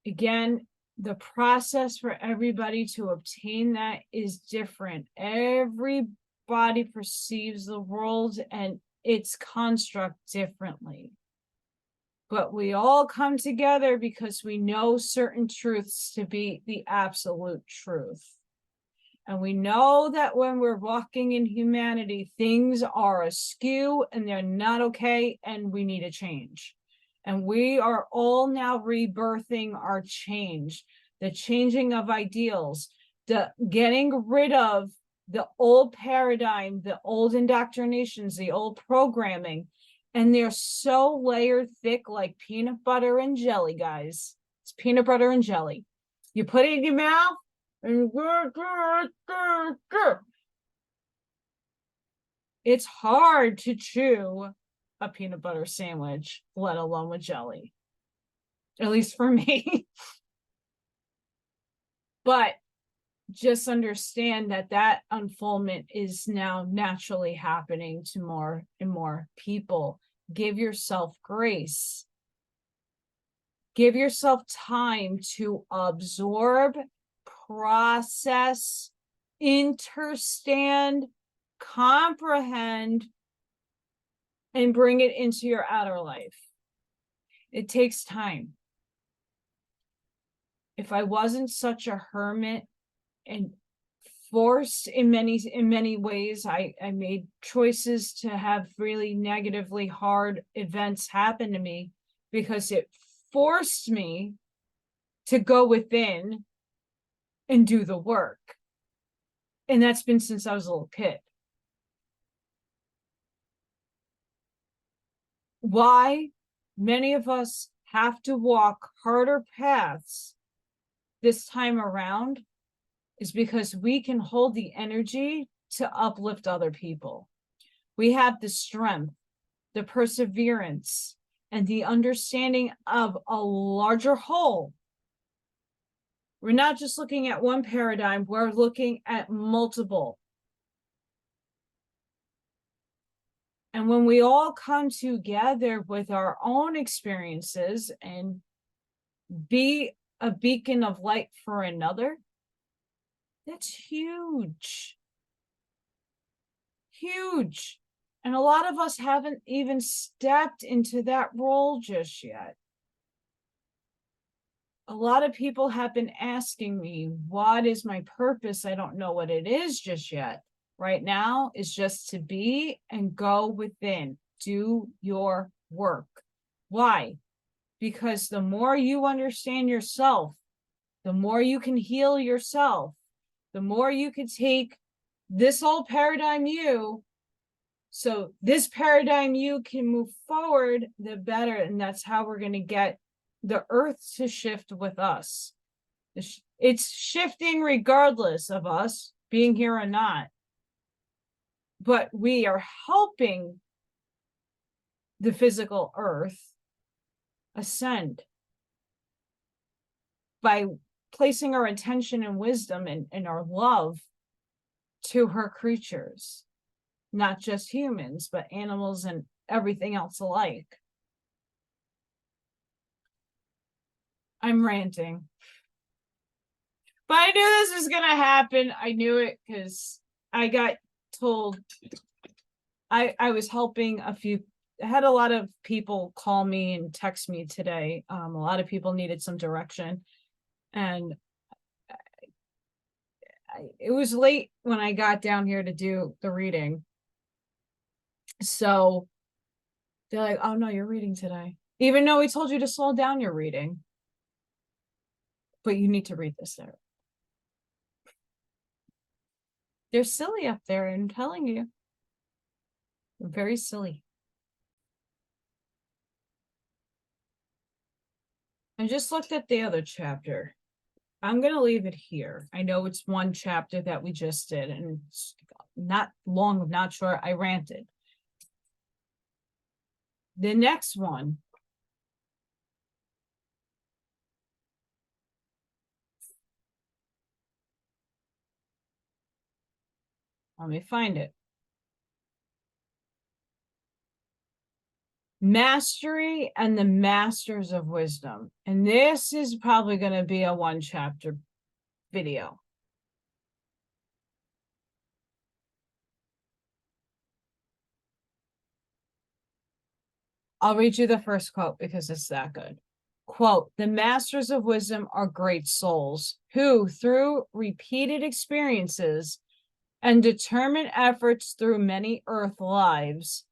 Again, the process for everybody to obtain that is different. Everybody perceives the world and its construct differently. But we all come together because we know certain truths to be the absolute truth. And we know that when we're walking in humanity, things are askew and they're not okay, and we need a change. And we are all now rebirthing our change, the changing of ideals, the getting rid of the old paradigm, the old indoctrinations, the old programming. And they're so layered thick, like peanut butter and jelly, guys. It's peanut butter and jelly. You put it in your mouth and it's hard to chew a peanut butter sandwich, let alone with jelly. At least for me. But just understand that that unfoldment is now naturally happening to more and more people. Give yourself grace. Give yourself time to absorb, process, understand, comprehend, and bring it into your outer life. It takes time. If I wasn't such a hermit and forced in many ways, I made choices to have really negatively hard events happen to me because it forced me to go within and do the work. And that's been since I was a little kid. Why many of us have to walk harder paths this time around is because we can hold the energy to uplift other people. We have the strength, the perseverance, and the understanding of a larger whole We're not just looking at one paradigm, we're looking at multiple. And when we all come together with our own experiences and be a beacon of light for another, that's huge. Huge. And a lot of us haven't even stepped into that role just yet. A lot of people have been asking me, what is my purpose? I don't know what it is just yet. Right now is just to be and go within, do your work. Why? Because the more you understand yourself, the more you can heal yourself, the more you can take this old paradigm you, so this paradigm you can move forward, the better. And that's how we're going to get the earth to shift with us. It's shifting regardless of us being here or not. But we are helping the physical earth ascend by placing our attention and wisdom and our love to her creatures, not just humans, but animals and everything else alike. I'm ranting. But I knew this was going to happen. I knew it because I got told I was helping I had a lot of people call me and text me today. A lot of people needed some direction. And it was late when I got down here to do the reading. So they're like, oh no, you're reading today. Even though we told you to slow down your reading. But you need to read this there. They're silly up there, I'm telling you. They're very silly. I just looked at the other chapter. I'm going to leave it here. I know it's one chapter that we just did, and it's not long, I'm not sure. I ranted. The next one. Let me find it. Mastery and the Masters of Wisdom. And this is probably going to be a one chapter video. I'll read you the first quote because it's that good. Quote, the Masters of Wisdom are great souls who, through repeated experiences and determined efforts through many earth lives,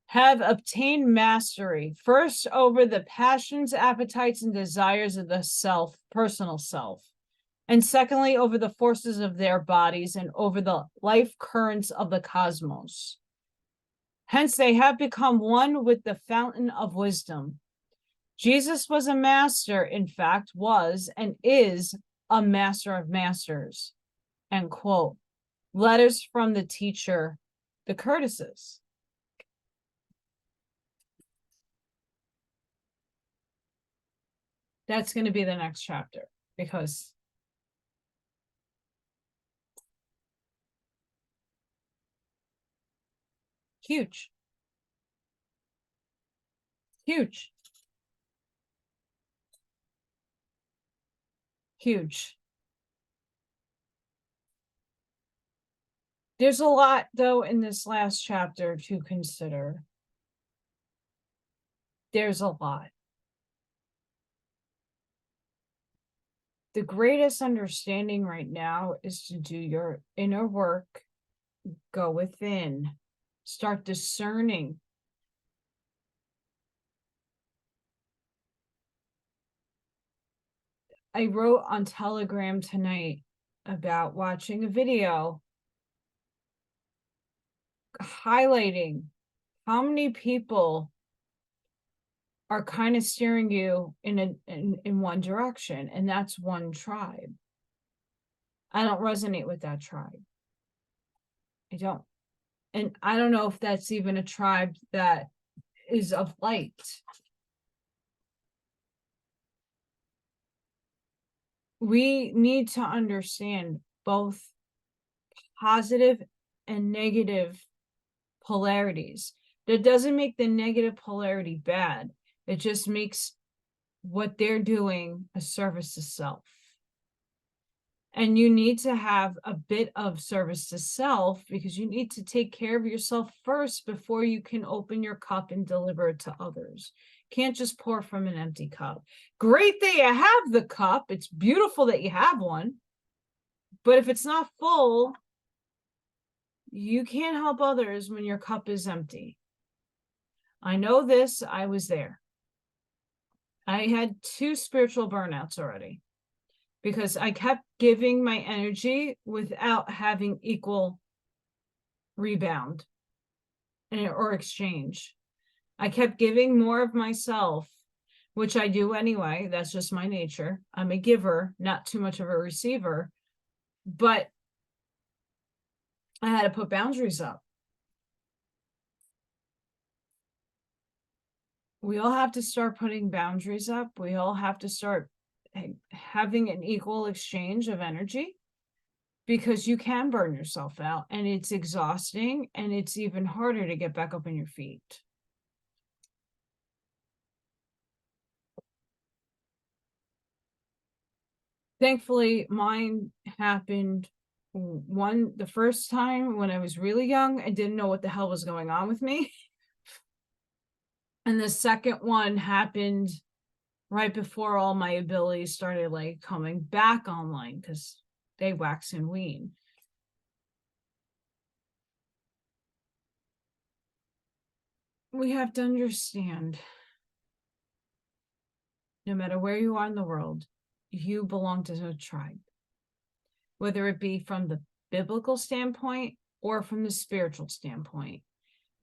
have obtained mastery, first over the passions, appetites, and desires of the self, personal self, and secondly, over the forces of their bodies and over the life currents of the cosmos. Hence, they have become one with the fountain of wisdom. Jesus was a master, in fact, was and is a master of masters. End quote. Letters from the teacher, the Curtises. That's going to be the next chapter because huge. Huge. Huge. There's a lot, though, in this last chapter to consider. There's a lot. The greatest understanding right now is to do your inner work, go within, start discerning. I wrote on Telegram tonight about watching a video highlighting how many people are kind of steering you in one direction, and that's one tribe. I don't resonate with that tribe. I don't. And I don't know if that's even a tribe that is of light. we need to understand both positive and negative polarities. That doesn't make the negative polarity bad. It just makes what they're doing a service to self. And you need to have a bit of service to self because you need to take care of yourself first before you can open your cup and deliver it to others. Can't just pour from an empty cup. Great that you have the cup. It's beautiful that you have one. But if it's not full, you can't help others when your cup is empty. I know this. I was there. I had 2 spiritual burnouts already because I kept giving my energy without having equal rebound or exchange. I kept giving more of myself, which I do anyway. That's just my nature. I'm a giver, not too much of a receiver, but I had to put boundaries up. We all have to start putting boundaries up. We all have to start having an equal exchange of energy, because you can burn yourself out and it's exhausting and it's even harder to get back up on your feet. Thankfully, mine happened the first time when I was really young. I didn't know what the hell was going on with me. And the second one happened right before all my abilities started like coming back online, because they wax and wane. We have to understand, no matter where you are in the world, you belong to a tribe, whether it be from the biblical standpoint or from the spiritual standpoint.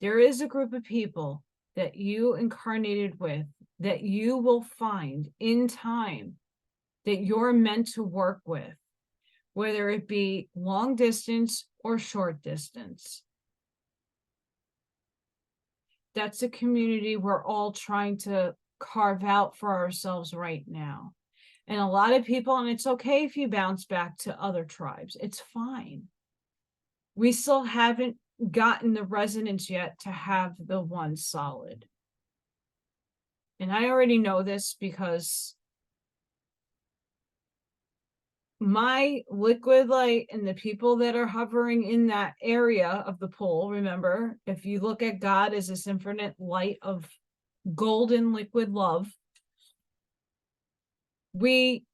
There is a group of people that you incarnated with that you will find in time that you're meant to work with, whether it be long distance or short distance. That's a community we're all trying to carve out for ourselves right now. And a lot of people, and it's okay if you bounce back to other tribes, it's fine. We still haven't gotten the resonance yet to have the one solid. And I already know this because my liquid light and the people that are hovering in that area of the pole, remember, if you look at God as this infinite light of golden liquid love, we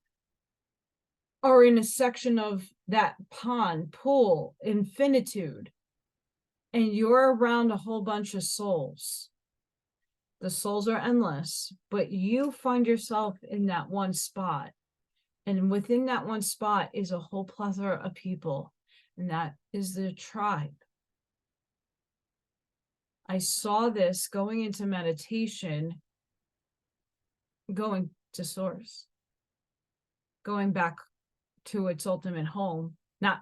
are in a section of that pond, pool, infinitude, and you're around a whole bunch of souls. The souls are endless, but you find yourself in that one spot. And within that one spot is a whole plethora of people, and that is the tribe. I saw this going into meditation, going to source, going back to its ultimate home. Not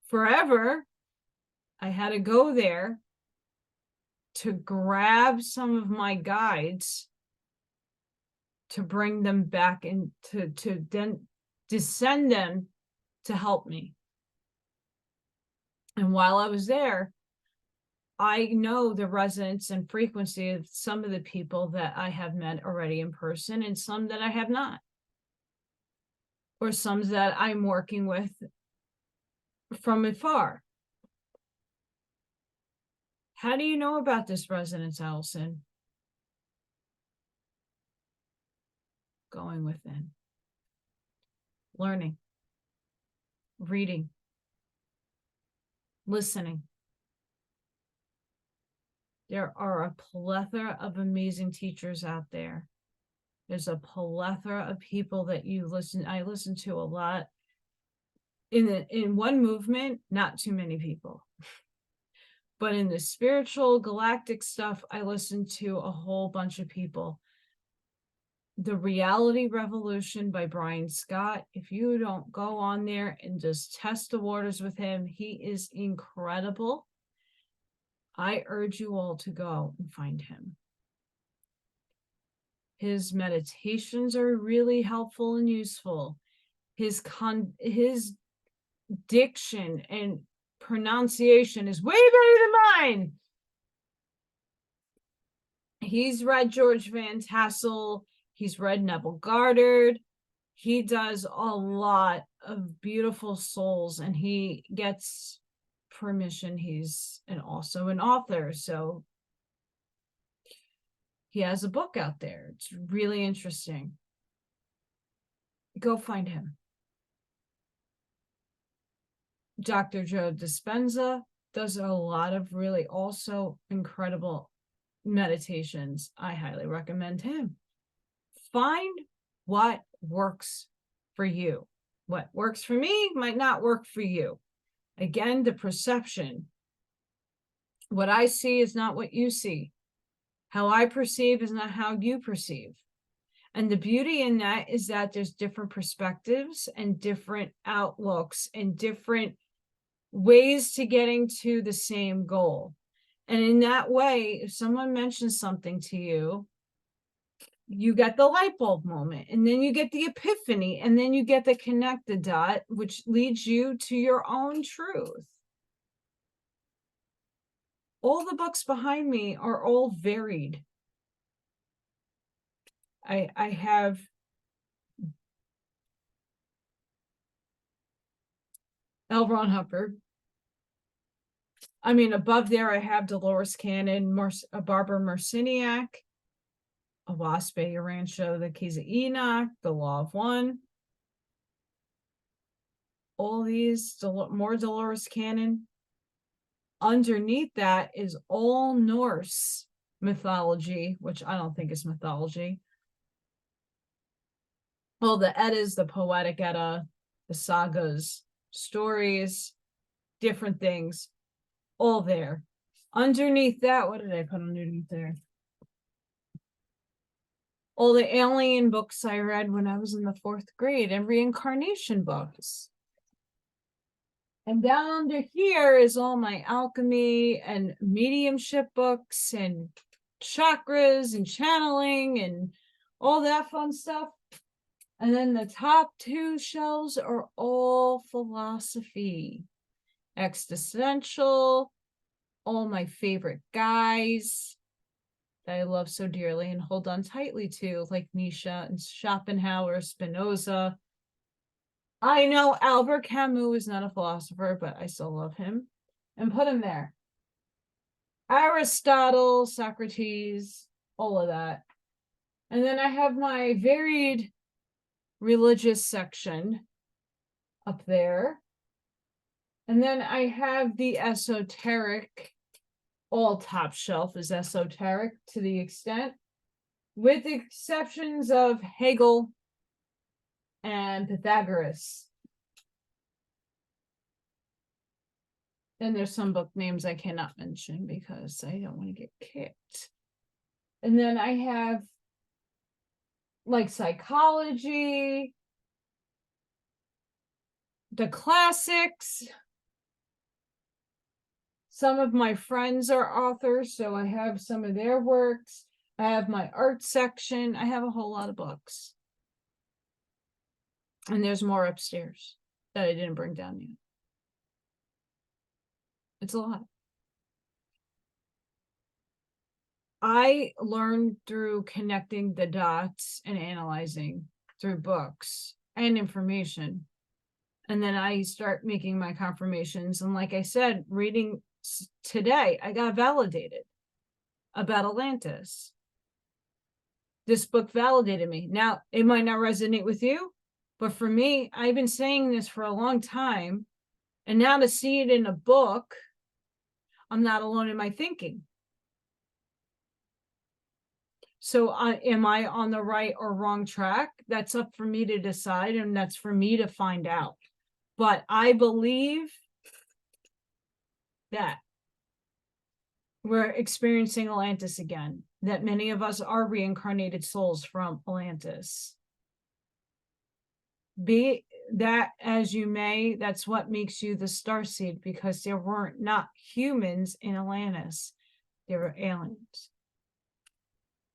forever. I had to go there to grab some of my guides to bring them back and to then descend them to help me. And while I was there, I know the resonance and frequency of some of the people that I have met already in person and some that I have not, or some that I'm working with from afar. How do you know about this resonance, Allison? Going within, learning, reading, listening. There are a plethora of amazing teachers out there. There's a plethora of people that I listen to a lot. In one movement, not too many people. But in the spiritual galactic stuff, I listen to a whole bunch of people. The Reality Revolution by Brian Scott. If you don't go on there and just test the waters with him, he is incredible. I urge you all to go and find him. His meditations are really helpful and useful. his diction and pronunciation is way better than mine. He's read George Van Tassel. He's read Neville Goddard. He does a lot of beautiful souls, and he gets permission. He's also an author, so he has a book out there. It's really interesting. Go find him. Dr. Joe Dispenza does a lot of really also incredible meditations. I highly recommend him. Find what works for you. What works for me might not work for you. Again, the perception. What I see is not what you see. How I perceive is not how you perceive. And the beauty in that is that there's different perspectives and different outlooks and different ways to getting to the same goal. And in that way, if someone mentions something to you, you get the light bulb moment, and then you get the epiphany, and then you get the connect the dot, which leads you to your own truth. All the books behind me are all varied. I have L. Ron Hubbard. I mean, above there, I have Dolores Cannon, Barbara Marciniak, Awaspe Rancho, the Keys of Enoch, The Law of One. All these, more Dolores Cannon. Underneath that is all Norse mythology, which I don't think is mythology. Well, the Eddas, the Poetic Edda, the sagas, stories, different things, all there. Underneath that, what did I put underneath there? All the alien books I read when I was in the 4th grade and reincarnation books. And down under here is all my alchemy and mediumship books and chakras and channeling and all that fun stuff. And then the top 2 shelves are all philosophy, existential, all my favorite guys that I love so dearly and hold on tightly to, like Nietzsche and Schopenhauer, Spinoza. I know Albert Camus is not a philosopher, but I still love him and put him there. Aristotle, Socrates, all of that. And then I have my varied religious section up there. And then I have the esoteric, all top shelf is esoteric to the extent, with the exceptions of Hegel and Pythagoras. And there's some book names I cannot mention because I don't want to get kicked. And then I have like psychology, the classics. Some of my friends are authors, so I have some of their works. I have my art section. I have a whole lot of books. And there's more upstairs that I didn't bring down yet. It's a lot. I learned through connecting the dots and analyzing through books and information. And then I start making my confirmations. And like I said, reading today, I got validated about Atlantis. This book validated me. Now, it might not resonate with you, but for me, I've been saying this for a long time. And now to see it in a book, I'm not alone in my thinking. So am I on the right or wrong track? That's up for me to decide, and that's for me to find out. But I believe that we're experiencing Atlantis again, that many of us are reincarnated souls from Atlantis. Be that as you may, that's what makes you the starseed, because there weren't not humans in Atlantis. There were aliens.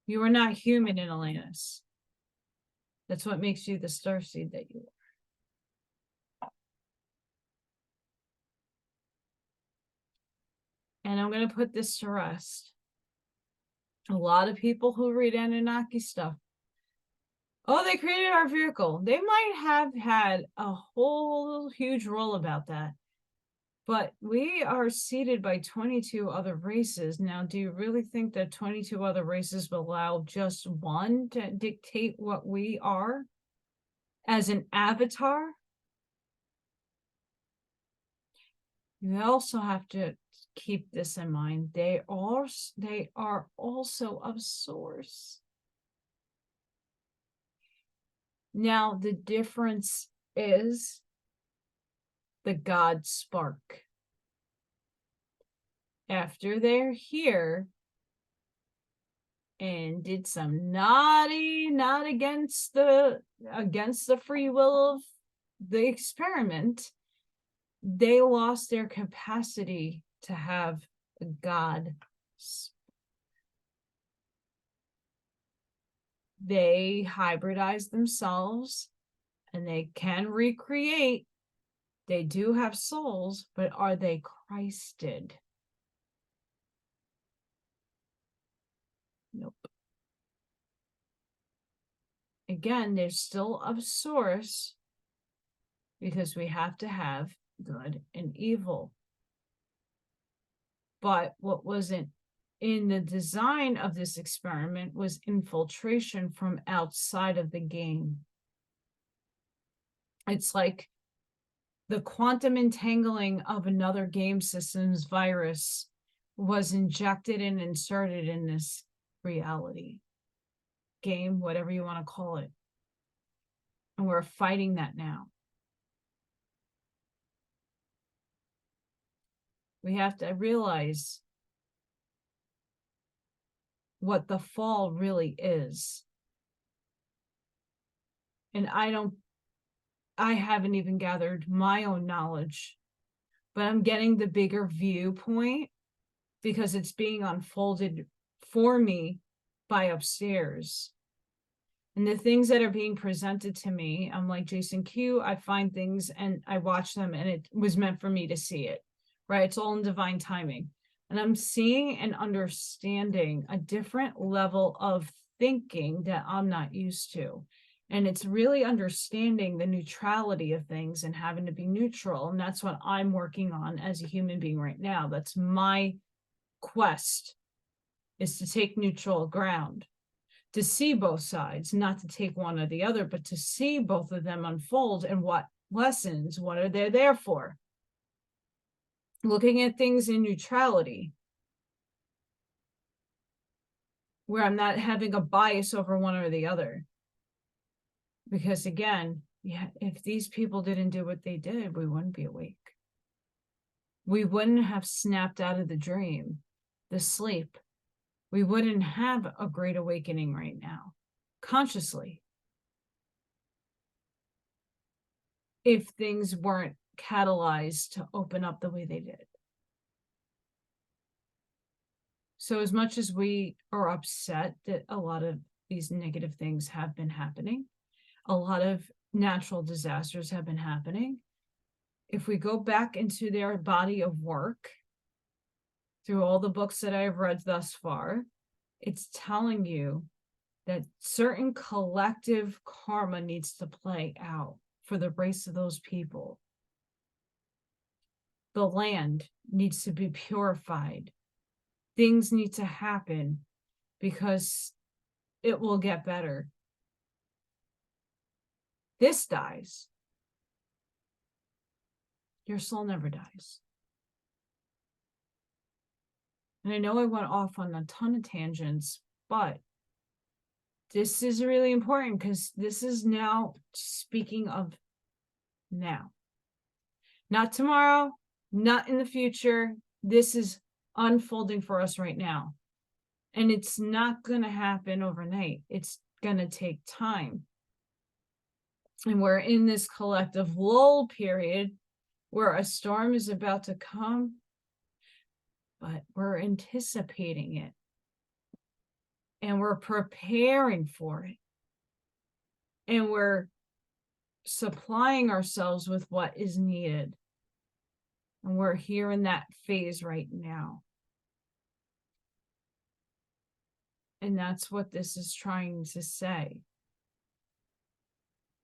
You are not human in Atlantis. That's what makes you the starseed that you are. And I'm going to put this to rest. A lot of people who read Anunnaki stuff, oh, they created our vehicle. They might have had a whole huge role about that. But we are seeded by 22 other races. Now, do you really think that 22 other races will allow just one to dictate what we are as an avatar? You also have to keep this in mind. They are also of source. Now, the difference is the God spark. After they're here and did some naughty, not against the free will of the experiment, they lost their capacity to have God. They hybridize themselves and they can recreate. They do have souls, but are they Christed? Nope. Again, they're still of source because we have to have good and evil. But what wasn't in the design of this experiment was infiltration from outside of the game. It's like the quantum entangling of another game system's virus was injected and inserted in this reality game, whatever you want to call it. And we're fighting that now. We have to realize what the fall really is. And I haven't even gathered my own knowledge, but I'm getting the bigger viewpoint because it's being unfolded for me by upstairs. And the things that are being presented to me, I'm like Jason Q, I find things and I watch them and it was meant for me to see it, right? It's all in divine timing. And I'm seeing and understanding a different level of thinking that I'm not used to. And it's really understanding the neutrality of things and having to be neutral. And that's what I'm working on as a human being right now. That's my quest, is to take neutral ground, to see both sides, not to take one or the other, but to see both of them unfold and what lessons, what are they there for? Looking at things in neutrality, where I'm not having a bias over one or the other. Because again, yeah, if these people didn't do what they did, we wouldn't be awake. We wouldn't have snapped out of the dream, the sleep. We wouldn't have a great awakening right now, consciously, if things weren't catalyzed to open up the way they did. So as much as we are upset that a lot of these negative things have been happening, a lot of natural disasters have been happening, if we go back into their body of work, through all the books that I've read thus far, it's telling you that certain collective karma needs to play out for the race of those people. The land needs to be purified. Things need to happen because it will get better. This dies. Your soul never dies. And I know I went off on a ton of tangents, but this is really important because this is now speaking of now. Not tomorrow, not in the future. This is unfolding for us right now. And it's not going to happen overnight. It's going to take time. And we're in this collective lull period where a storm is about to come, but we're anticipating it. And we're preparing for it. And we're supplying ourselves with what is needed. And we're here in that phase right now. And that's what this is trying to say.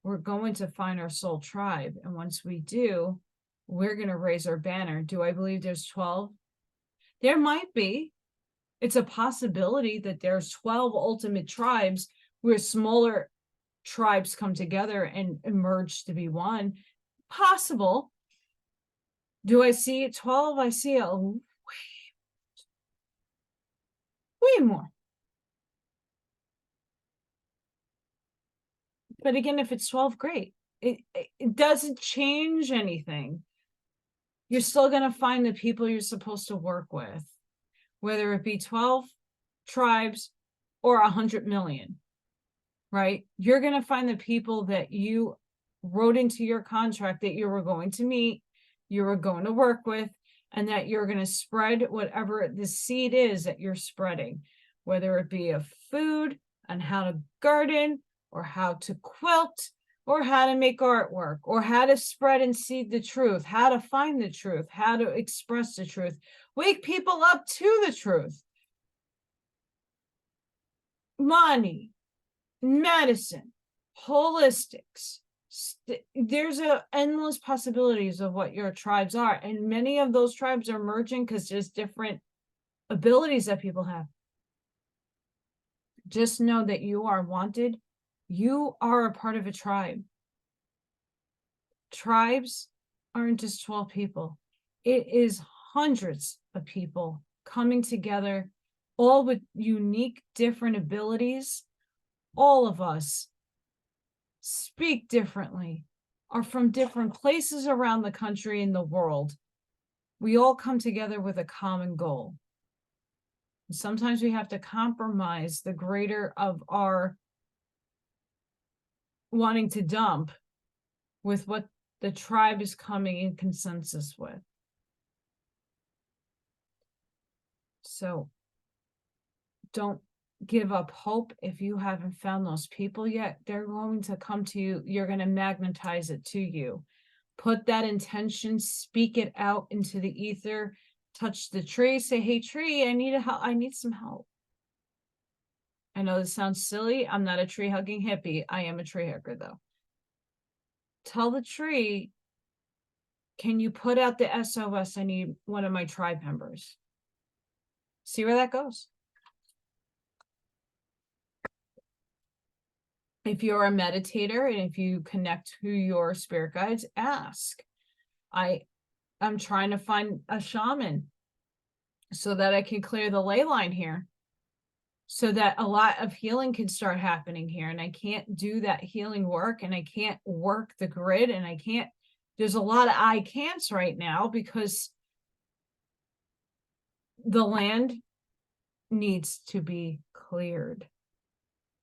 We're going to find our soul tribe. And once we do, we're going to raise our banner. Do I believe there's 12? There might be. It's a possibility that there's 12 ultimate tribes where smaller tribes come together and emerge to be one. Possible. Do I see it 12? I see it way more. But again, if it's 12, great. It doesn't change anything. You're still going to find the people you're supposed to work with, whether it be 12 tribes or 100 million, right? You're going to find the people that you wrote into your contract that you were going to meet, you were going to work with, and that you're going to spread whatever the seed is that you're spreading, whether it be of food and how to garden or how to quilt or how to make artwork or how to spread and seed the truth, how to find the truth, how to express the truth, wake people up to the truth. Money, medicine, holistics. There's endless possibilities of what your tribes are. And many of those tribes are merging because there's different abilities that people have. Just know that you are wanted. You are a part of a tribe. Tribes aren't just 12 people. It is hundreds of people coming together, all with unique, different abilities. All of us speak differently, are from different places around the country and the world. We all come together with a common goal. Sometimes we have to compromise the greater of our wanting to dump with what the tribe is coming in consensus with. So don't give up hope. If you haven't found those people yet, they're going to come to you. You're going to magnetize it to you. Put that intention, speak it out into the ether, touch the tree, say, hey tree, I need some help. I know this sounds silly. I'm not a tree hugging hippie. I am a tree hugger though. Tell the tree, can you put out the SOS? I need one of my tribe members. See where that goes. If you're a meditator and if you connect to your spirit guides, ask. I'm trying to find a shaman so that I can clear the ley line here, so that a lot of healing can start happening here. And I can't do that healing work, and I can't work the grid, and I can't, there's a lot of I can'ts right now because the land needs to be cleared.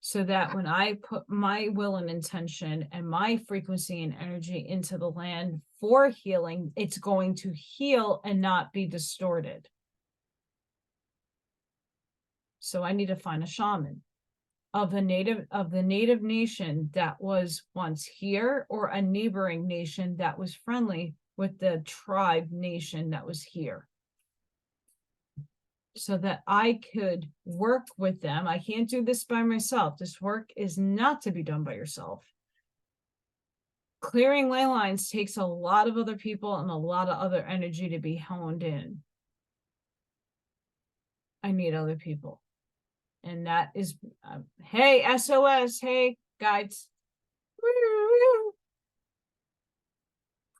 So that when I put my will and intention and my frequency and energy into the land for healing, it's going to heal and not be distorted. So I need to find a shaman of the native nation that was once here, or a neighboring nation that was friendly with the tribe nation that was here, so that I could work with them. I can't do this by myself. This work is not to be done by yourself. Clearing ley lines takes a lot of other people and a lot of other energy to be honed in. I need other people. And that is, hey, SOS, hey, guides.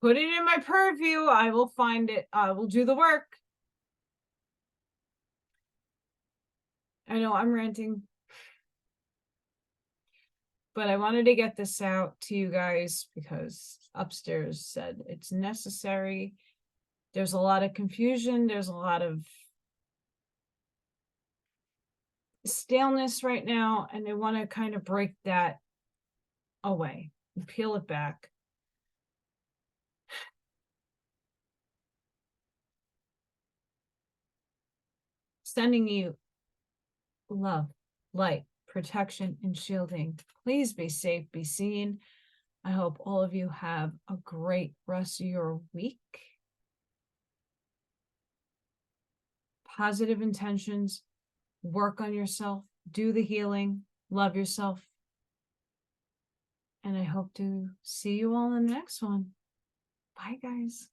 Put it in my purview. I will find it. I will do the work. I know I'm ranting, but I wanted to get this out to you guys because upstairs said it's necessary. There's a lot of confusion. There's a lot of staleness right now, and they want to kind of break that away and peel it back. Sending you love, light, protection, and shielding. Please be safe, be seen. I hope all of you have a great rest of your week. Positive intentions, work on yourself, do the healing, love yourself. And I hope to see you all in the next one. Bye, guys.